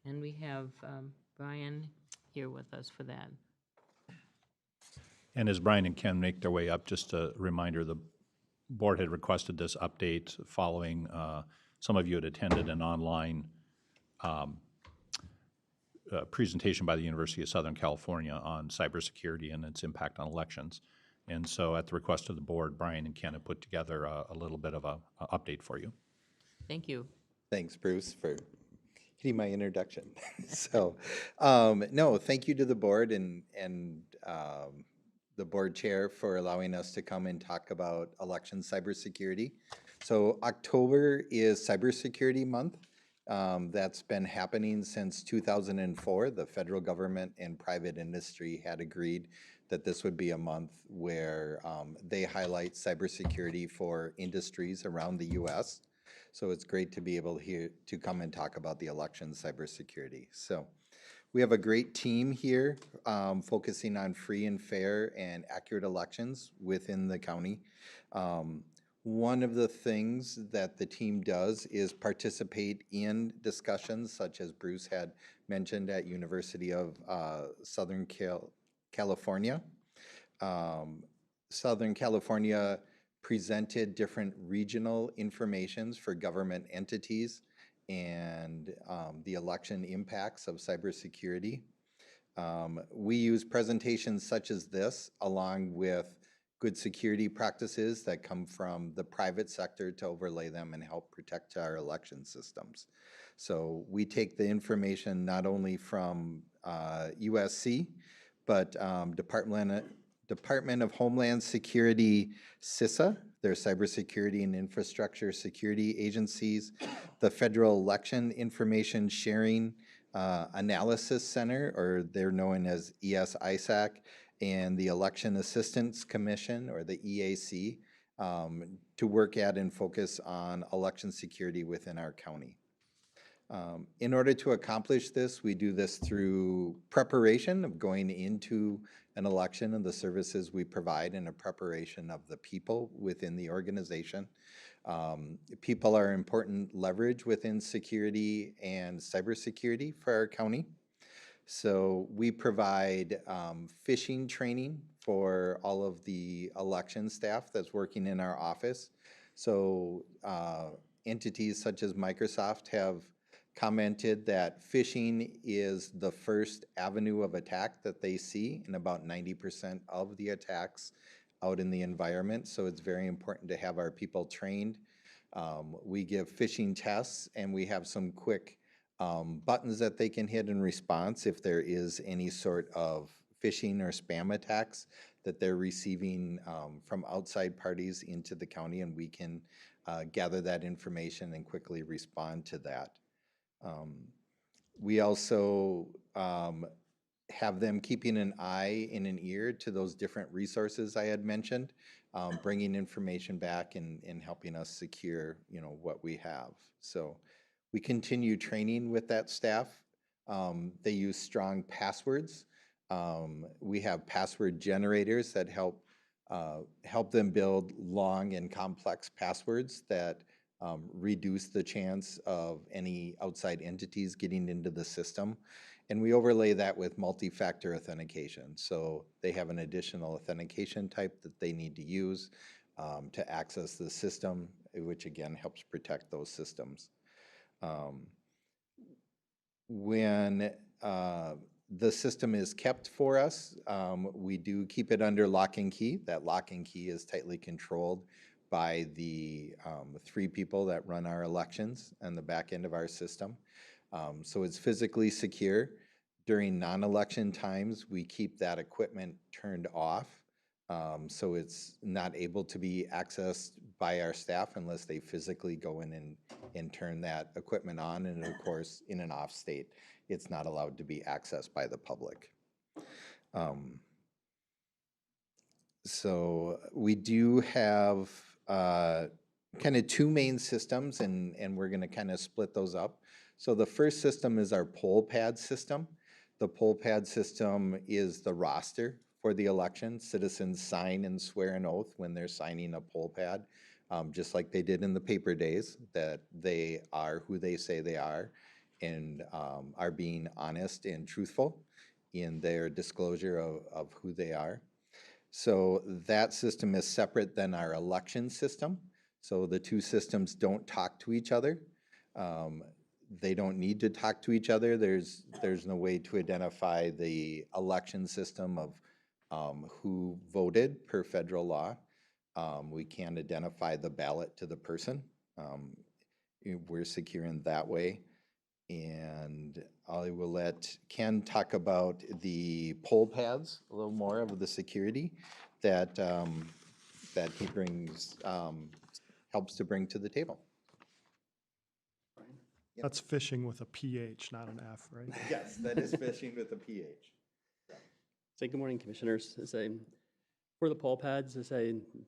And we have Brian here with us for that. And as Brian and Ken make their way up, just a reminder, the board had requested this update following, some of you had attended an online presentation by the University of Southern California on cybersecurity and its impact on elections. And so at the request of the board, Brian and Ken have put together a little bit of a update for you. Thank you. Thanks, Bruce, for hitting my introduction. So, no, thank you to the board and the board chair for allowing us to come and talk about election cybersecurity. So October is Cybersecurity Month. That's been happening since 2004. The federal government and private industry had agreed that this would be a month where they highlight cybersecurity for industries around the U.S. So it's great to be able to come and talk about the election cybersecurity. So we have a great team here focusing on free and fair and accurate elections within the county. One of the things that the team does is participate in discussions such as Bruce had mentioned at University of Southern California. Southern California presented different regional informations for government entities and the election impacts of cybersecurity. We use presentations such as this along with good security practices that come from the private sector to overlay them and help protect our election systems. So we take the information not only from USC, but Department of Homeland Security, CISA, their cybersecurity and infrastructure security agencies, the Federal Election Information Sharing Analysis Center, or they're known as ES-ISAC, and the Election Assistance Commission, or the EAC, to work at and focus on election security within our county. In order to accomplish this, we do this through preparation of going into an election and the services we provide, and a preparation of the people within the organization. People are important leverage within security and cybersecurity for our county. So we provide phishing training for all of the election staff that's working in our office. So entities such as Microsoft have commented that phishing is the first avenue of attack that they see in about 90% of the attacks out in the environment. So it's very important to have our people trained. We give phishing tests, and we have some quick buttons that they can hit in response if there is any sort of phishing or spam attacks that they're receiving from outside parties into the county, and we can gather that information and quickly respond to that. We also have them keeping an eye and an ear to those different resources I had mentioned, bringing information back and helping us secure, what we have. So we continue training with that staff. They use strong passwords. We have password generators that help them build long and complex passwords that reduce the chance of any outside entities getting into the system. And we overlay that with multi-factor authentication. So they have an additional authentication type that they need to use to access the system, which again helps protect those systems. When the system is kept for us, we do keep it under lock and key. That lock and key is tightly controlled by the 3 people that run our elections and the back end of our system. So it's physically secure. During non-election times, we keep that equipment turned off. So it's not able to be accessed by our staff unless they physically go in and turn that equipment on. And of course, in an off state, it's not allowed to be accessed by the public. So we do have kind of 2 main systems, and we're going to kind of split those up. So the first system is our poll pad system. The poll pad system is the roster for the election. Citizens sign and swear an oath when they're signing a poll pad, just like they did in the paper days, that they are who they say they are and are being honest and truthful in their disclosure of who they are. So that system is separate than our election system. So the 2 systems don't talk to each other. They don't need to talk to each other. There's no way to identify the election system of who voted per federal law. We can identify the ballot to the person. We're secure in that way. And I will let Ken talk about the poll pads, a little more of the security that that he brings, helps to bring to the table. That's fishing with a PH, not an F, right? Yes, that is fishing with a PH. Say good morning, commissioners. For the poll pads,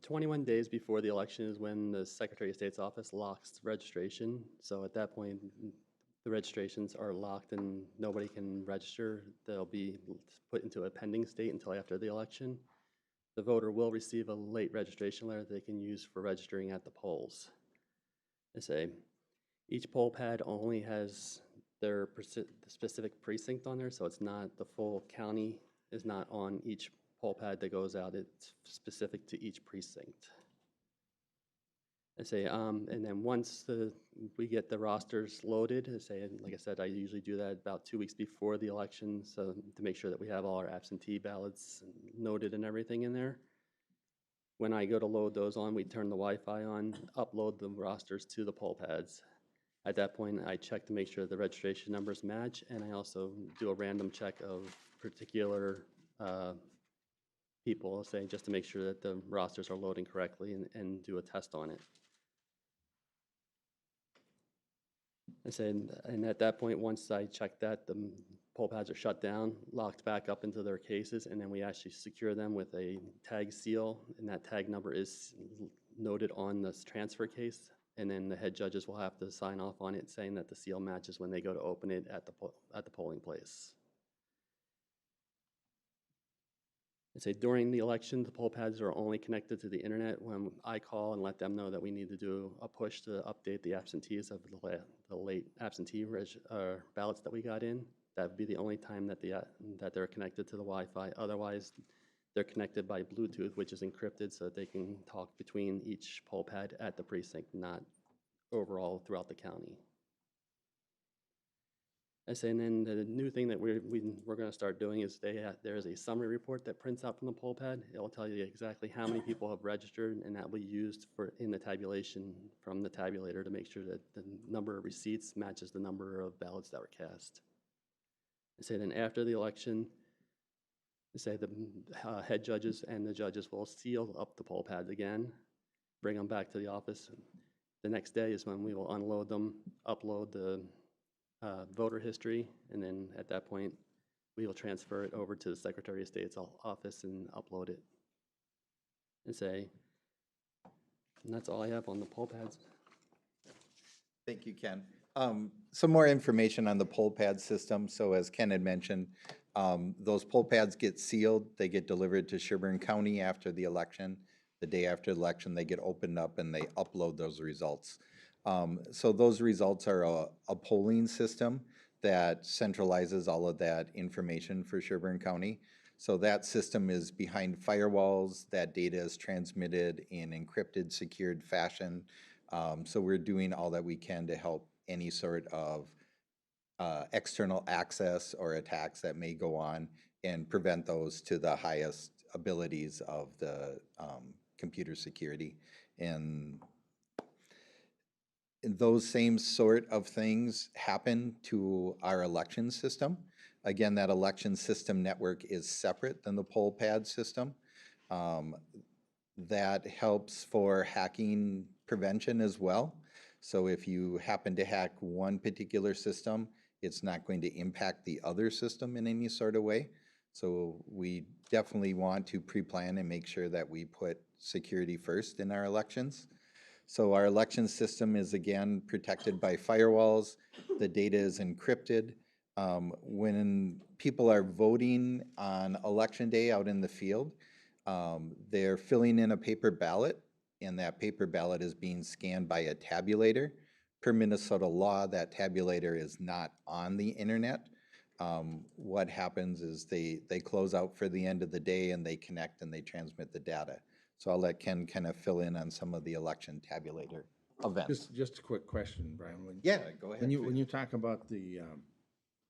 21 days before the election is when the Secretary of State's office locks registration. So at that point, the registrations are locked and nobody can register. They'll be put into a pending state until after the election. The voter will receive a late registration letter they can use for registering at the polls. Each poll pad only has their specific precinct on there, so it's not the full county is not on each poll pad that goes out. It's specific to each precinct. And then once we get the rosters loaded, like I said, I usually do that about 2 weeks before the election, so to make sure that we have all our absentee ballots noted and everything in there. When I go to load those on, we turn the Wi-Fi on, upload the rosters to the poll pads. At that point, I check to make sure the registration numbers match, and I also do a random check of particular people, just to make sure that the rosters are loading correctly and do a test on it. And at that point, once I check that, the poll pads are shut down, locked back up into their cases, and then we actually secure them with a tag seal, and that tag number is noted on this transfer case. And then the head judges will have to sign off on it, saying that the seal matches when they go to open it at the polling place. During the election, the poll pads are only connected to the internet when I call and let them know that we need to do a push to update the absentees of the late absentee ballots that we got in. That would be the only time that that they're connected to the Wi-Fi. Otherwise, they're connected by Bluetooth, which is encrypted so that they can talk between each poll pad at the precinct, not overall throughout the county. And then the new thing that we're going to start doing is there is a summary report that prints out from the poll pad. It will tell you exactly how many people have registered, and that will be used in the tabulation from the tabulator to make sure that the number of receipts matches the number of ballots that were cast. Then after the election, the head judges and the judges will seal up the poll pads again, bring them back to the office. The next day is when we will unload them, upload the voter history, and then at that point, we will transfer it over to the Secretary of State's office and upload it. And that's all I have on the poll pads. Thank you, Ken. Some more information on the poll pad system. So as Ken had mentioned, those poll pads get sealed. They get delivered to Sherburne County after the election. The day after the election, they get opened up and they upload those results. So those results are a polling system that centralizes all of that information for Sherburne County. So that system is behind firewalls. That data is transmitted in encrypted, secured fashion. So we're doing all that we can to help any sort of external access or attacks that may go on and prevent those to the highest abilities of the computer security. And those same sort of things happen to our election system. Again, that election system network is separate than the poll pad system. That helps for hacking prevention as well. So if you happen to hack one particular system, it's not going to impact the other system in any sort of way. So we definitely want to pre-plan and make sure that we put security first in our elections. So our election system is again protected by firewalls. The data is encrypted. When people are voting on election day out in the field, they're filling in a paper ballot, and that paper ballot is being scanned by a tabulator. Per Minnesota law, that tabulator is not on the internet. What happens is they close out for the end of the day and they connect and they transmit the data. So I'll let Ken kind of fill in on some of the election tabulator events. Just a quick question, Brian. Yeah, go ahead. When you talk about the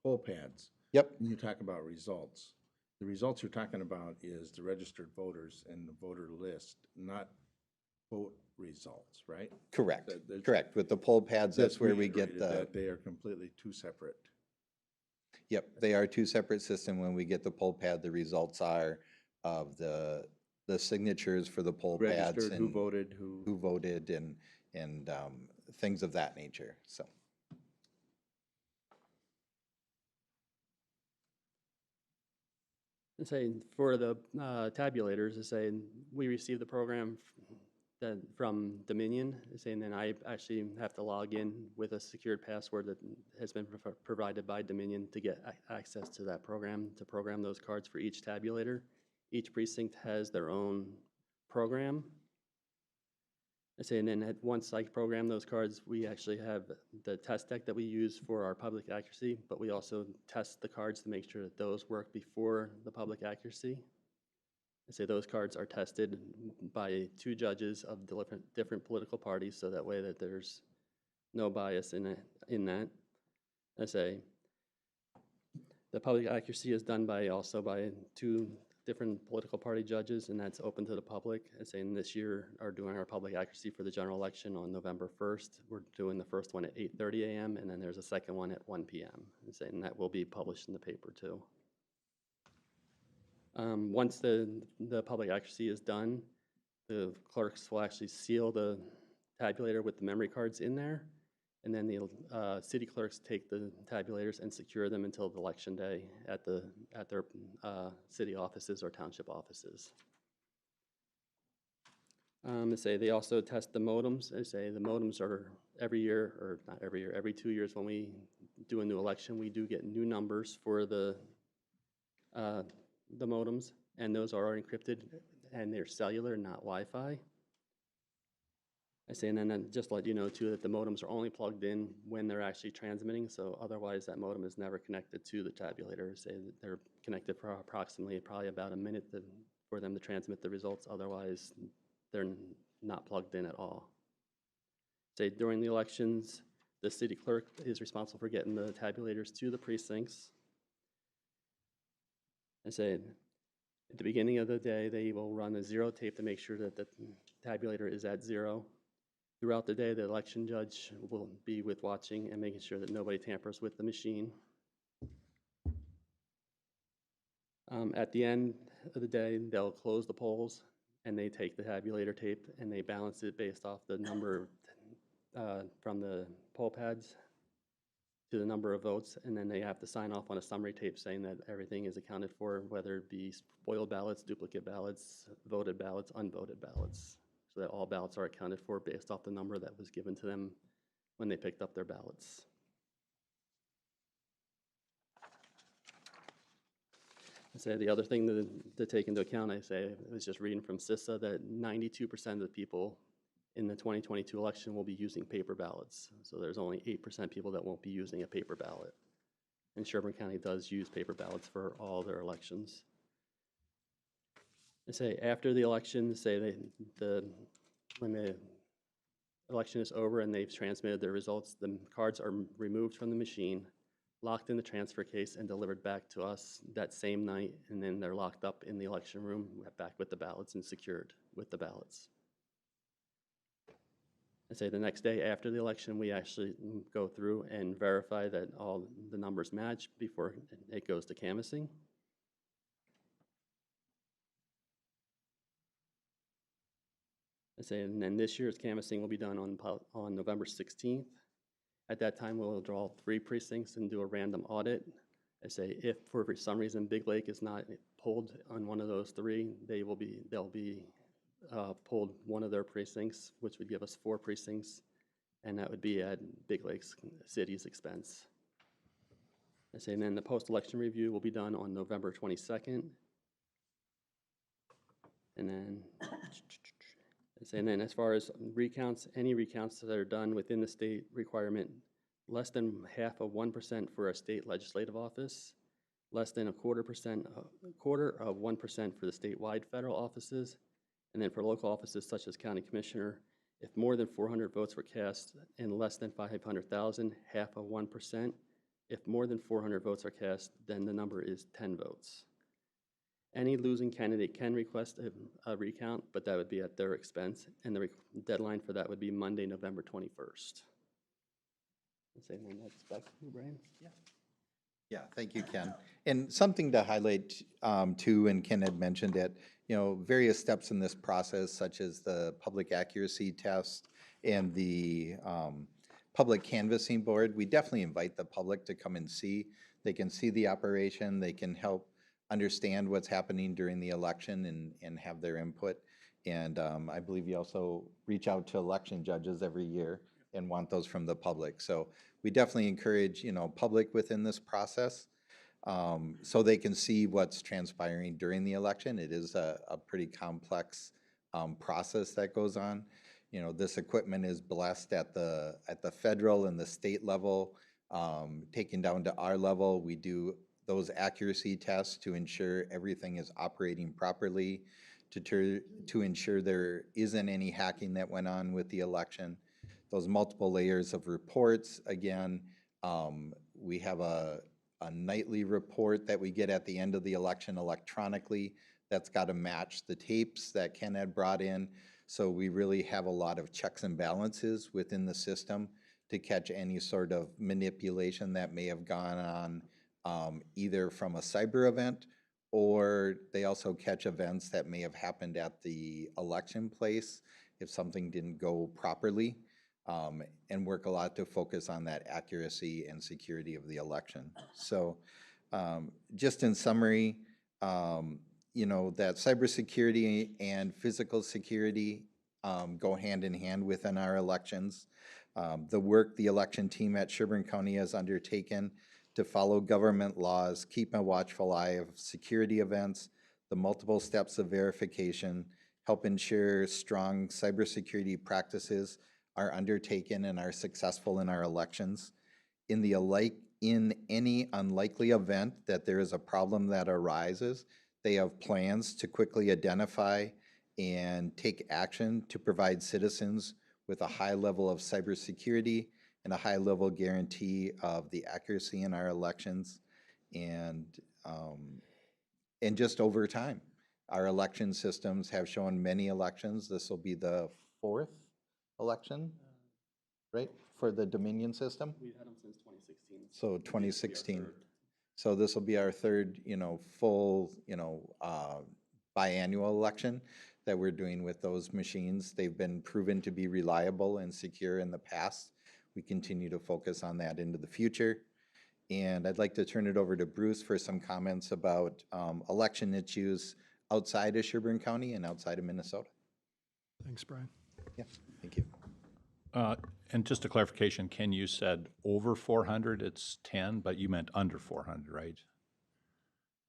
poll pads. Yep. When you talk about results, the results you're talking about is the registered voters and the voter list, not vote results, right? Correct, correct. With the poll pads, that's where we get the. That they are completely two separate. Yep, they are two separate systems. When we get the poll pad, the results are of the signatures for the poll pads. Registered, And who voted, who voted, and things of that nature, so. Say for the tabulators, say we receive the program from Dominion, saying then I actually have to log in with a secured password that has been provided by Dominion to get access to that program, to program those cards for each tabulator. Each precinct has their own program. And then once I program those cards, we actually have the test deck that we use for our public accuracy, but we also test the cards to make sure that those work before the public accuracy. Those cards are tested by two judges of different political parties, so that way that there's no bias in that. The public accuracy is done also by two different political party judges, and that's open to the public. This year are doing our public accuracy for the general election on November 1st. We're doing the first one at 8:30 a.m. and then there's a second one at 1 p.m. And that will be published in the paper too. Once the public accuracy is done, the clerks will actually seal the tabulator with the memory cards in there, and then the city clerks take the tabulators and secure them until the election day at their city offices or township offices. They also test the modems. The modems are every year, or not every year, every 2 years when we do a new election, we do get new numbers for the modems, and those are encrypted, and they're cellular, not Wi-Fi. And then just to let you know too that the modems are only plugged in when they're actually transmitting, so otherwise that modem is never connected to the tabulator. They're connected for approximately probably about a minute for them to transmit the results, otherwise they're not plugged in at all. During the elections, the city clerk is responsible for getting the tabulators to the precincts. At the beginning of the day, they will run a zero tape to make sure that the tabulator is at zero. Throughout the day, the election judge will be watching and making sure that nobody tampers with the machine. At the end of the day, they'll close the polls and they take the tabulator tape and they balance it based off the number from the poll pads to the number of votes, and then they have to sign off on a summary tape saying that everything is accounted for, whether it be spoiled ballots, duplicate ballots, voted ballots, unvoted ballots, so that all ballots are accounted for based off the number that was given to them when they picked up their ballots. The other thing to take into account, I was just reading from CISA that 92% of the people in the 2022 election will be using paper ballots. So there's only 8% people that won't be using a paper ballot. and Sherburne County does use paper ballots for all their elections. They say after the election, say when the election is over and they've transmitted their results, the cards are removed from the machine, locked in the transfer case, and delivered back to us that same night, and then they're locked up in the election room, back with the ballots and secured with the ballots. I say the next day after the election, we actually go through and verify that all the numbers match before it goes to canvassing. I say, and then this year's canvassing will be done on November 16th. At that time, we'll draw 3 precincts and do a random audit. I say, if for some reason Big Lake is not pulled on one of those 3, they'll be pulled one of their precincts, which would give us 4 precincts, and that would be at Big Lake's city's expense. I say, and then the post-election review will be done on November 22nd. And then, and then as far as recounts, any recounts that are done within the state requirement, less than half of 1% for a state legislative office, less than a quarter of 1% for the statewide federal offices, and then for local offices such as county commissioner, if more than 400 votes were cast and less than 500,000, half of 1%. If more than 400 votes are cast, then the number is 10 votes. Any losing candidate can request a recount, but that would be at their expense, and the deadline for that would be Monday, November 21st. Let's say that's back to you, Brian. Yeah. Yeah, thank you, Ken. And something to highlight too, and Ken had mentioned it, various steps in this process, such as the public accuracy test and the public canvassing board. We definitely invite the public to come and see. They can see the operation, they can help understand what's happening during the election and have their input. And I believe you also reach out to election judges every year and want those from the public. So we definitely encourage, public within this process so they can see what's transpiring during the election. It is a pretty complex process that goes on. This equipment is blessed at the federal and the state level, taken down to our level. We do those accuracy tests to ensure everything is operating properly, to ensure there isn't any hacking that went on with the election. Those multiple layers of reports, again, we have a nightly report that we get at the end of the election electronically that's got to match the tapes that Ken had brought in. So we really have a lot of checks and balances within the system to catch any sort of manipulation that may have gone on either from a cyber event, or they also catch events that may have happened at the election place if something didn't go properly, and work a lot to focus on that accuracy and security of the election. So just in summary, that cybersecurity and physical security go hand in hand within our elections. The work the election team at Sherburne County has undertaken to follow government laws, keep a watchful eye of security events, the multiple steps of verification, help ensure strong cybersecurity practices are undertaken and are successful in our elections. In any unlikely event that there is a problem that arises, they have plans to quickly identify and take action to provide citizens with a high level of cybersecurity and a high level guarantee of the accuracy in our elections. And just over time, our election systems have shown many elections. This will be the 4th election, right, for the Dominion system? We've had them since 2016. So 2016. So this will be our 3rd, full, biannual election that we're doing with those machines. They've been proven to be reliable and secure in the past. We continue to focus on that into the future. And I'd like to turn it over to Bruce for some comments about election issues outside of Sherburne County and outside of Minnesota. Thanks, Brian. Yeah, thank you. And just a clarification, Ken, you said over 400, it's 10, but you meant under 400, right?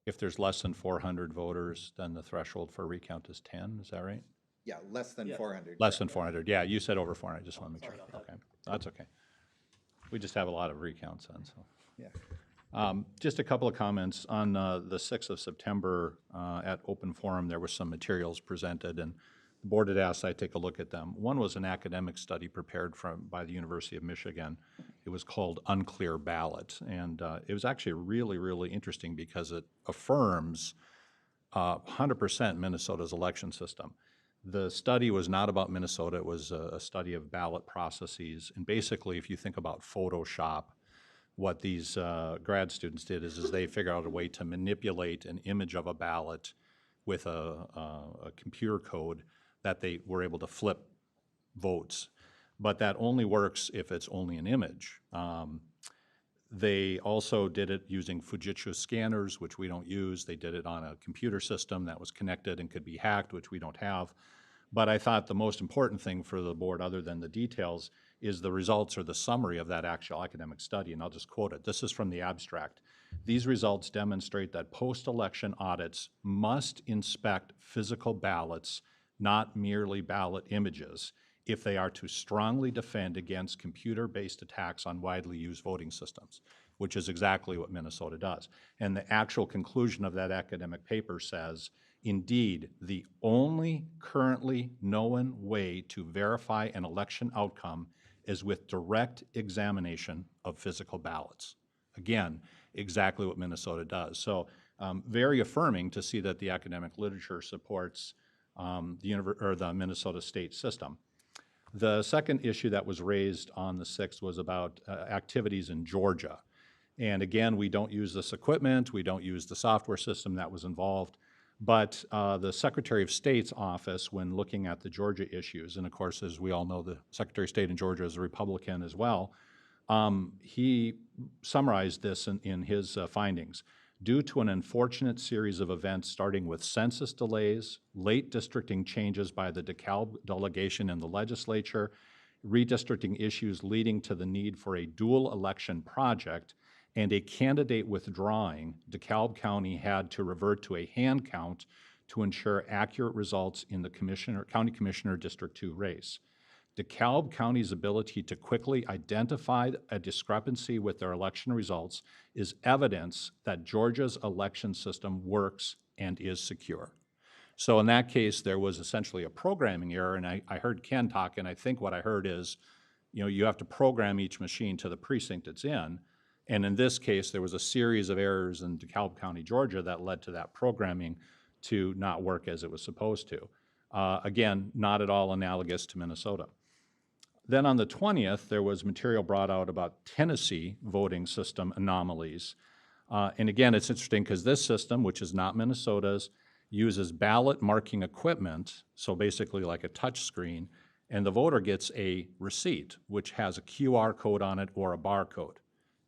If there's less than 400 voters, then the threshold for a recount is 10, is that right? Yeah, less than 400. Less than 400, yeah, you said over 400, I just want to make sure. Okay, that's okay. We just have a lot of recounts on, so. Yeah. Just a couple of comments. On the 6th of September at Open Forum, there were some materials presented, and the board had asked I take a look at them. One was an academic study prepared by the University of Michigan. It was called Unclear Ballot, and it was actually really, really interesting because it affirms 100% Minnesota's election system. The study was not about Minnesota. It was a study of ballot processes, and basically, if you think about Photoshop, what these grad students did is they figured out a way to manipulate an image of a ballot with a computer code that they were able to flip votes. But that only works if it's only an image. They also did it using Fujitsu scanners, which we don't use. They did it on a computer system that was connected and could be hacked, which we don't have. But I thought the most important thing for the board, other than the details, is the results or the summary of that actual academic study, and I'll just quote it. This is from the abstract. These results demonstrate that post-election audits must inspect physical ballots, not merely ballot images, if they are to strongly defend against computer-based attacks on widely used voting systems, which is exactly what Minnesota does. And the actual conclusion of that academic paper says, indeed, the only currently known way to verify an election outcome is with direct examination of physical ballots. Again, exactly what Minnesota does. So very affirming to see that the academic literature supports the Minnesota state system. The second issue that was raised on the 6th was about activities in Georgia. And again, we don't use this equipment, we don't use the software system that was involved, but the Secretary of State's office, when looking at the Georgia issues, and of course, as we all know, the Secretary of State in Georgia is a Republican as well, he summarized this in his findings. Due to an unfortunate series of events starting with census delays, late districting changes by the DeKalb delegation in the legislature, redistricting issues leading to the need for a dual election project, and a candidate withdrawing, DeKalb County had to revert to a hand count to ensure accurate results in the County Commissioner District 2 race. DeKalb County's ability to quickly identify a discrepancy with their election results is evidence that Georgia's election system works and is secure. So in that case, there was essentially a programming error, and I heard Ken talk, and I think what I heard is, you have to program each machine to the precinct it's in, and in this case, there was a series of errors in DeKalb County, Georgia, that led to that programming to not work as it was supposed to. Again, not at all analogous to Minnesota. Then on the 20th, there was material brought out about Tennessee voting system anomalies. And again, it's interesting because this system, which is not Minnesota's, uses ballot marking equipment, so basically like a touch screen, and the voter gets a receipt, which has a QR code on it or a barcode.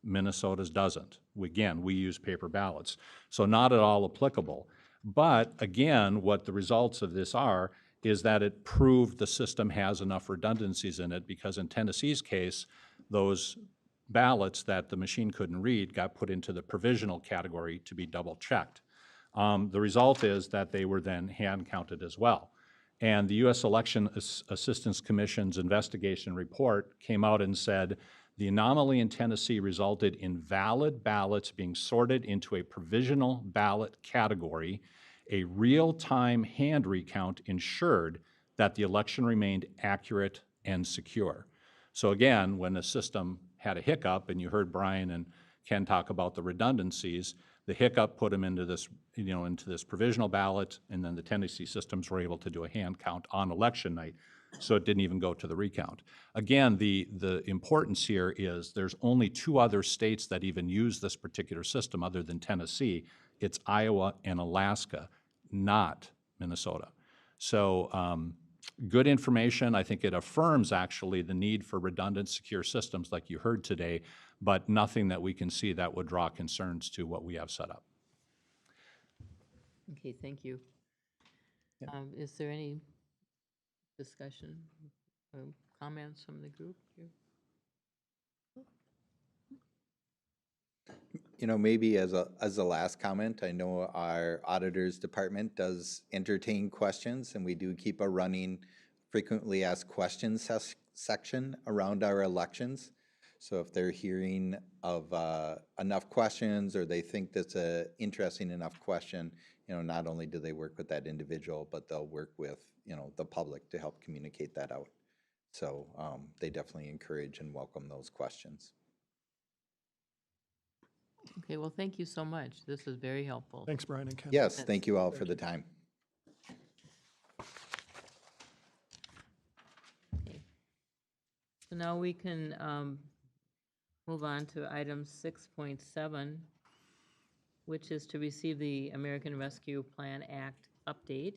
Minnesota's doesn't. Again, we use paper ballots. So not at all applicable. But again, what the results of this are is that it proved the system has enough redundancies in it, because in Tennessee's case, those ballots that the machine couldn't read got put into the provisional category to be double checked. The result is that they were then hand counted as well. And the U.S. Election Assistance Commission's investigation report came out and said the anomaly in Tennessee resulted in valid ballots being sorted into a provisional ballot category. A real-time hand recount ensured that the election remained accurate and secure. So again, when the system had a hiccup, and you heard Brian and Ken talk about the redundancies, the hiccup put them into this, into this provisional ballot, and then the Tennessee systems were able to do a hand count on election night, so it didn't even go to the recount. Again, the importance here is there's only 2 other states that even use this particular system other than Tennessee. It's Iowa and Alaska, not Minnesota. So good information. I think it affirms actually the need for redundant, secure systems like you heard today, but nothing that we can see that would draw concerns to what we have set up. Okay, thank you. Is there any discussion, comments from the group here? Maybe as a last comment, I know our auditors department does entertain questions, and we do keep a running frequently asked questions section around our elections. So if they're hearing of enough questions, or they think that's a interesting enough question, not only do they work with that individual, but they'll work with, the public to help communicate that out. So they definitely encourage and welcome those questions. Okay, well, thank you so much. This was very helpful. Thanks, Brian and Ken. Yes, thank you all for the time. Okay. So now we can move on to item 6.7, which is to receive the American Rescue Plan Act update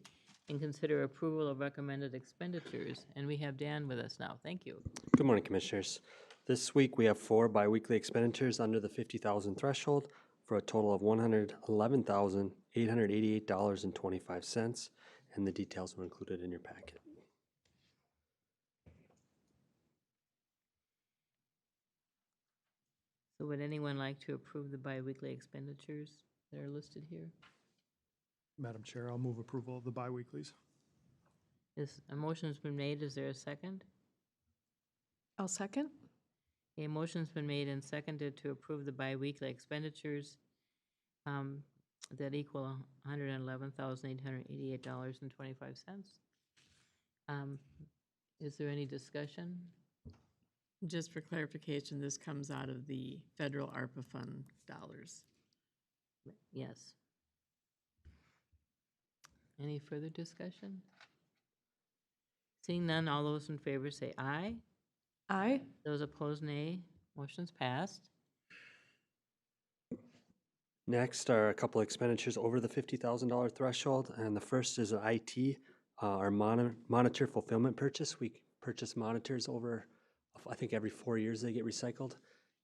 and consider approval of recommended expenditures. And we have Dan with us now. Thank you. Good morning, Commissioners. This week, we have 4 biweekly expenditures under the $50,000 threshold for a total of $111,888.25, and the details were included in your packet. So would anyone like to approve the biweekly expenditures that are listed here? Madam Chair, I'll move approval of the biweeklies. A motion's been made. Is there a second? I'll second. A motion's been made and seconded to approve the biweekly expenditures that equal $111,888.25. Is there any discussion? Just for clarification, this comes out of the federal ARPA fund dollars. Yes. Any further discussion? Seeing none, all those in favor say aye. Aye. Those opposed, nay. Motion's passed. Next are a couple expenditures over the $50,000 threshold, and the first is an IT, our monitor fulfillment purchase. We purchase monitors over, I think every 4 years they get recycled,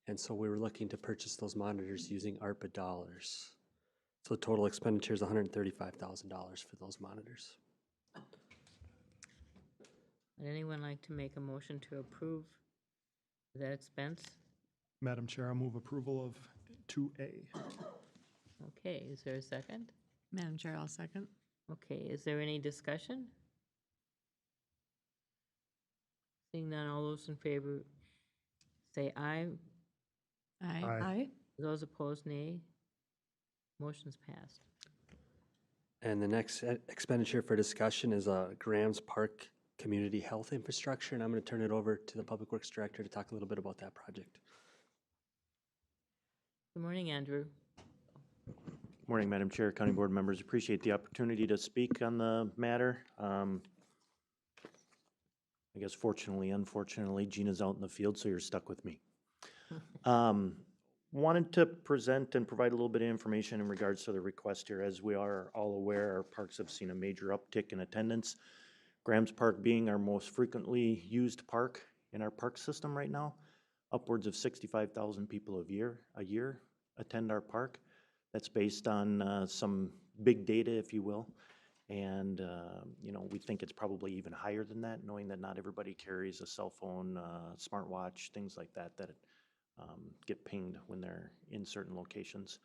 and so we were looking to purchase those monitors using ARPA dollars. So the total expenditure is $135,000 for those monitors. Would anyone like to make a motion to approve that expense? Madam Chair, I'll move approval of 2A. Okay, is there a second? Madam Chair, I'll second. Okay, is there any discussion? Seeing none, all those in favor say aye. Aye. Aye. Aye. Those opposed, nay. Motion's passed. And the next expenditure for discussion is Graham's Park Community Health Infrastructure, and I'm going to turn it over to the Public Works Director to talk a little bit about that project. Good morning, Andrew. Morning, Madam Chair, County Board members. Appreciate the opportunity to speak on the matter. I guess fortunately, unfortunately, Gina's out in the field, so you're stuck with me. Wanted to present and provide a little bit of information in regards to the request here. As we are all aware, our parks have seen a major uptick in attendance. Graham's Park being our most frequently used park in our park system right now. Upwards of 65,000 people a year attend our park. That's based on some big data, if you will. And, we think it's probably even higher than that, knowing that not everybody carries a cell phone, smartwatch, things like that, that get pinged when they're in certain locations.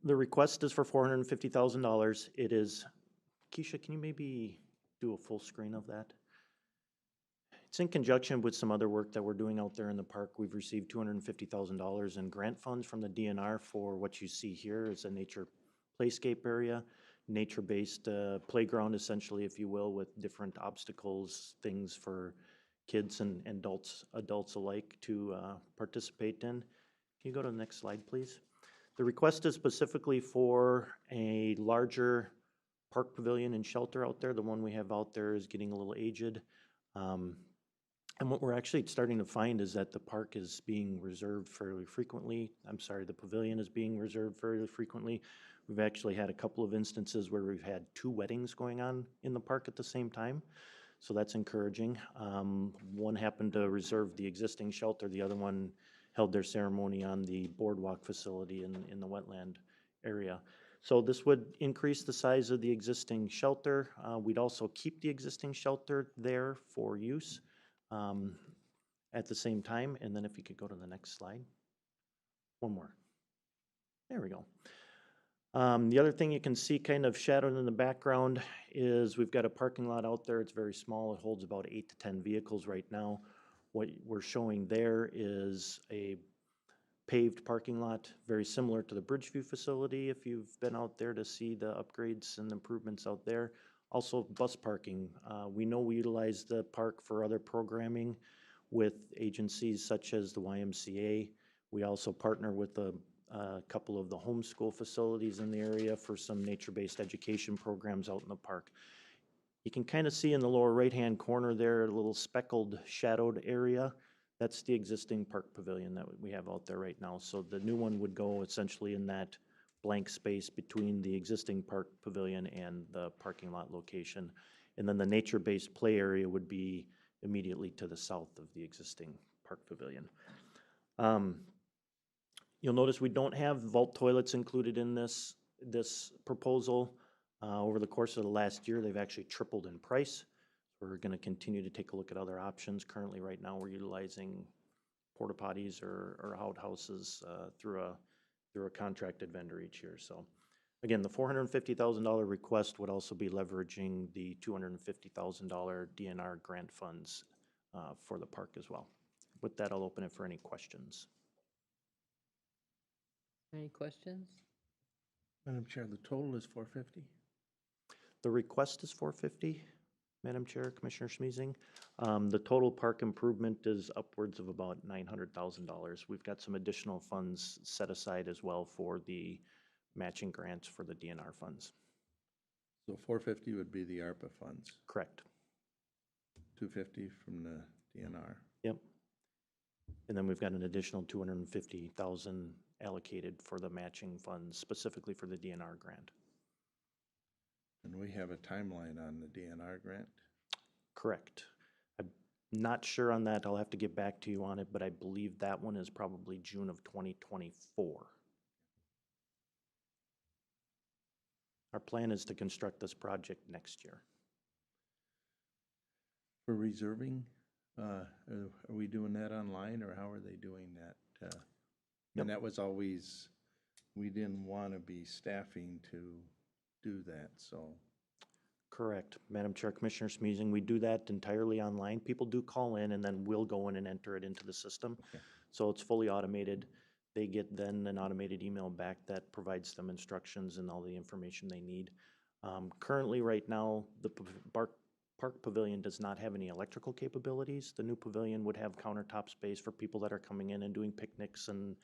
The request is for $450,000. It is, Keisha, can you maybe do a full screen of that? It's in conjunction with some other work that we're doing out there in the park. We've received $250,000 in grant funds from the DNR for what you see here. It's a nature playscape area, nature-based playground, essentially, if you will, with different obstacles, things for kids and adults alike to participate in. Can you go to the next slide, please? The request is specifically for a larger park pavilion and shelter out there. The one we have out there is getting a little aged. And what we're actually starting to find is that the park is being reserved fairly frequently. The pavilion is being reserved fairly frequently. We've actually had a couple of instances where we've had 2 weddings going on in the park at the same time. So that's encouraging. One happened to reserve the existing shelter. The other one held their ceremony on the boardwalk facility in the wetland area. So this would increase the size of the existing shelter. We'd also keep the existing shelter there for use at the same time. And then if you could go to the next slide. One more. There we go. The other thing you can see kind of shadowed in the background is we've got a parking lot out there. It's very small. It holds about 8 to 10 vehicles right now. What we're showing there is a paved parking lot, very similar to the Bridgeview facility, if you've been out there to see the upgrades and improvements out there. Also, bus parking. We know we utilize the park for other programming with agencies such as the YMCA. We also partner with a couple of the homeschool facilities in the area for some nature-based education programs out in the park. You can kind of see in the lower right-hand corner there, a little speckled shadowed area. That's the existing park pavilion that we have out there right now. So the new one would go essentially in that blank space between the existing park pavilion and the parking lot location. And then the nature-based play area would be immediately to the south of the existing park pavilion. You'll notice we don't have vault toilets included in this proposal. Over the course of the last year, they've actually tripled in price. We're going to continue to take a look at other options. Currently, right now, we're utilizing porta potties or outhouses through a contracted vendor each year. So, again, the $450,000 request would also be leveraging the $250,000 DNR grant funds for the park as well. With that, I'll open it for any questions. Any questions? Madam Chair, the total is $450? The request is $450, Madam Chair, Commissioner Schmeezing. The total park improvement is upwards of about $900,000. We've got some additional funds set aside as well for the matching grants for the DNR funds. So $450 would be the ARPA funds? Correct. $250 from the DNR? Yep. And then we've got an additional $250,000 allocated for the matching funds, specifically for the DNR grant. And we have a timeline on the DNR grant? Correct. I'm not sure on that. I'll have to get back to you on it, but I believe that one is probably June of 2024. Our plan is to construct this project next year. For reserving, are we doing that online, or how are they doing that? And that was always, we didn't want to be staffing to do that, so. Correct. Madam Chair, Commissioner Schmeezing, we do that entirely online. People do call in, and then we'll go in and enter it into the system. Okay. So it's fully automated. They get then an automated email back that provides them instructions and all the information they need. Currently, right now, the Park Pavilion does not have any electrical capabilities. The new pavilion would have countertop space for people that are coming in and doing picnics and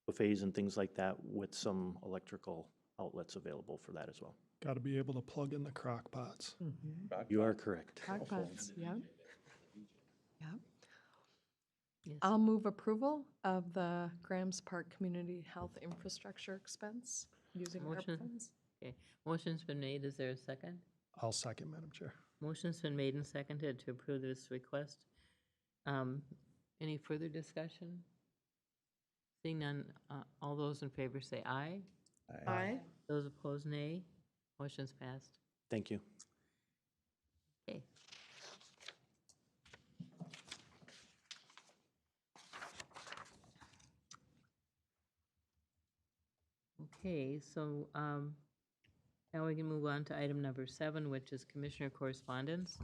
buffets and things like that, with some electrical outlets available for that as well. Got to be able to plug in the crock pots. You are correct. Crockpots, yeah. Yeah. Yes. I'll move approval of the Grams Park Community Health Infrastructure expense using ARPA Motion. funds. Okay, motion's been made. Is there a second? I'll second, Madam Chair. Motion's been made and seconded to approve this request. Any further discussion? Seeing none, all those in favor say aye. Aye. Those opposed, nay. Motion's passed. Thank you. Okay. Okay, so now we can move on to item number 7, which is Commissioner correspondence.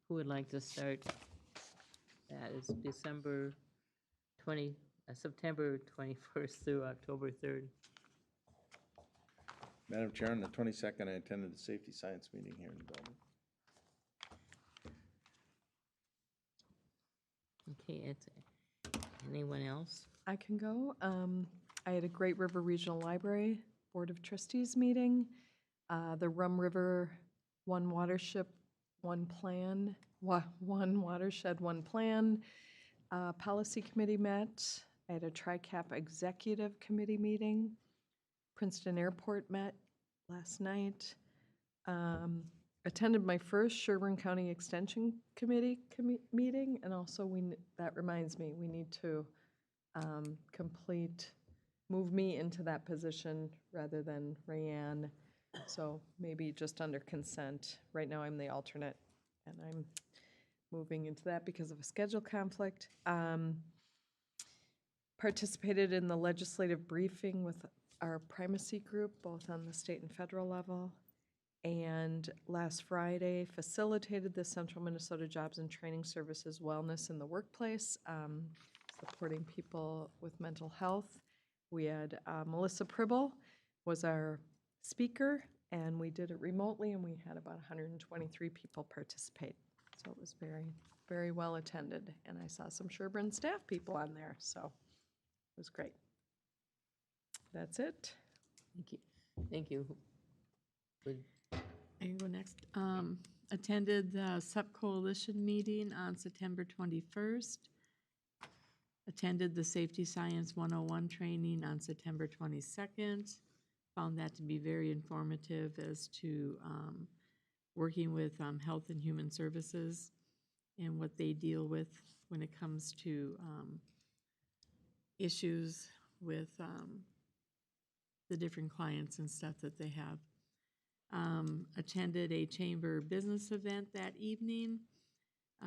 Who would like to start? That is September 21st through October 3rd. Madam Chair, on the 22nd, I attended the safety science meeting here in the building. Okay, it's anyone else? I can go. I had a Great River Regional Library Board of Trustees meeting. The Rum River One Watershed, One Plan, One Watershed, One Plan Policy Committee met. I had a TRICAP Executive Committee meeting. Princeton Airport met last night. Attended my first Sherburne County Extension Committee meeting, and also that reminds me, we need to move me into that position rather than Rayanne. So maybe just under consent. Right now I'm the alternate, and I'm moving into that because of a schedule conflict. Participated in the legislative briefing with our primacy group, both on the state and federal level. And last Friday, facilitated the Central Minnesota Jobs and Training Services Wellness in the Workplace, supporting people with mental health. We had Melissa Pribble was our speaker, and we did it remotely, and we had about 123 people participate. So it was very, very well attended, and I saw some Sherburne staff people on there, so it was great. That's it. Thank you. Thank you. I can go next. Attended the SUP Coalition meeting on September 21st. Attended the Safety Science 101 training on September 22nd. Found that to be very informative as to working with Health and Human Services and what they deal with when it comes to issues with the different clients and stuff that they have. Attended a chamber business event that evening.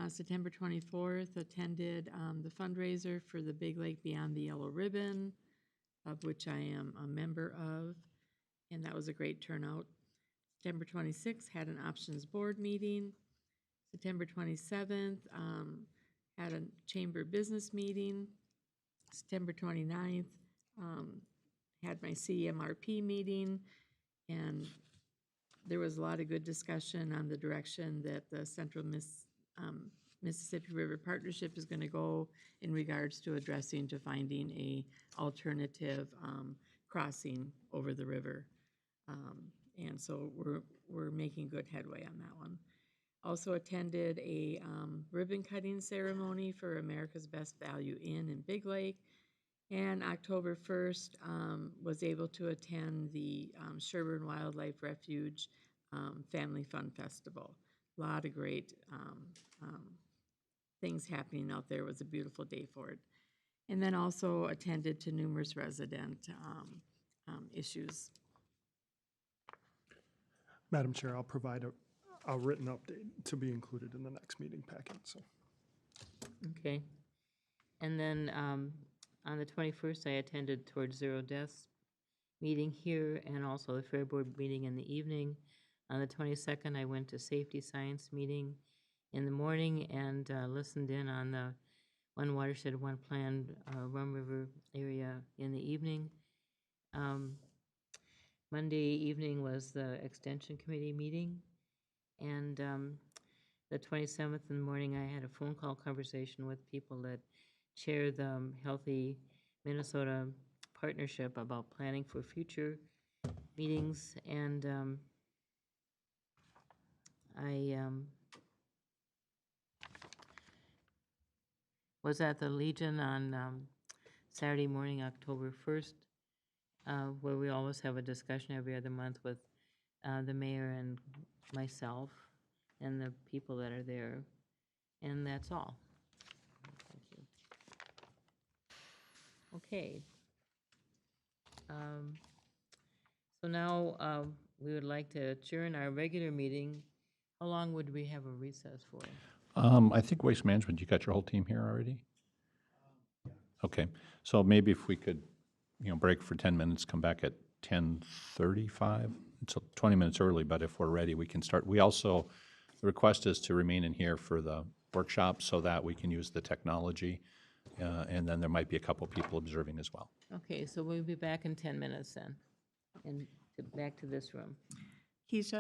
September 24th, attended the fundraiser for the Big Lake Beyond the Yellow Ribbon, of which I am a member of, and that was a great turnout. September 26th, had an options board meeting. September 27th, had a chamber business meeting. September 29th, had my CMRP meeting, and there was a lot of good discussion on the direction that the Central Mississippi River Partnership is going to go in regards to addressing to finding a alternative crossing over the river. And so we're making good headway on that one. Also attended a ribbon cutting ceremony for America's Best Value Inn in Big Lake. And October 1st, was able to attend the Sherburne Wildlife Refuge Family Fun Festival. A lot of great things happening out there. It was a beautiful day for it. And then also attended to numerous resident issues. Madam Chair, I'll provide a written update to be included in the next meeting packet, so. Okay. And then on the 21st, I attended Towards Zero Deaths meeting here and also the Fair Board meeting in the evening. On the 22nd, I went to Safety Science meeting in the morning and listened in on the One Watershed, One Plan Rum River area in the evening. Monday evening was the Extension Committee meeting. And the 27th in the morning, I had a phone call conversation with people that chair the Healthy Minnesota Partnership about planning for future meetings. And I was at the Legion on Saturday morning, October 1st, where we always have a discussion every other month with the mayor and myself and the people that are there. And that's all. Thank you. Okay. So now we would like to adjourn our regular meeting. How long would we have a recess for? I think Waste Management, you got your whole team here already? Okay, so maybe if we could, break for 10 minutes, come back at 10:35. It's 20 minutes early, but if we're ready, we can start. We also, the request is to remain in here for the workshop so that we can use the technology, and then there might be a couple people observing as well. Okay, so we'll be back in 10 minutes then, and back to this room. Keisha?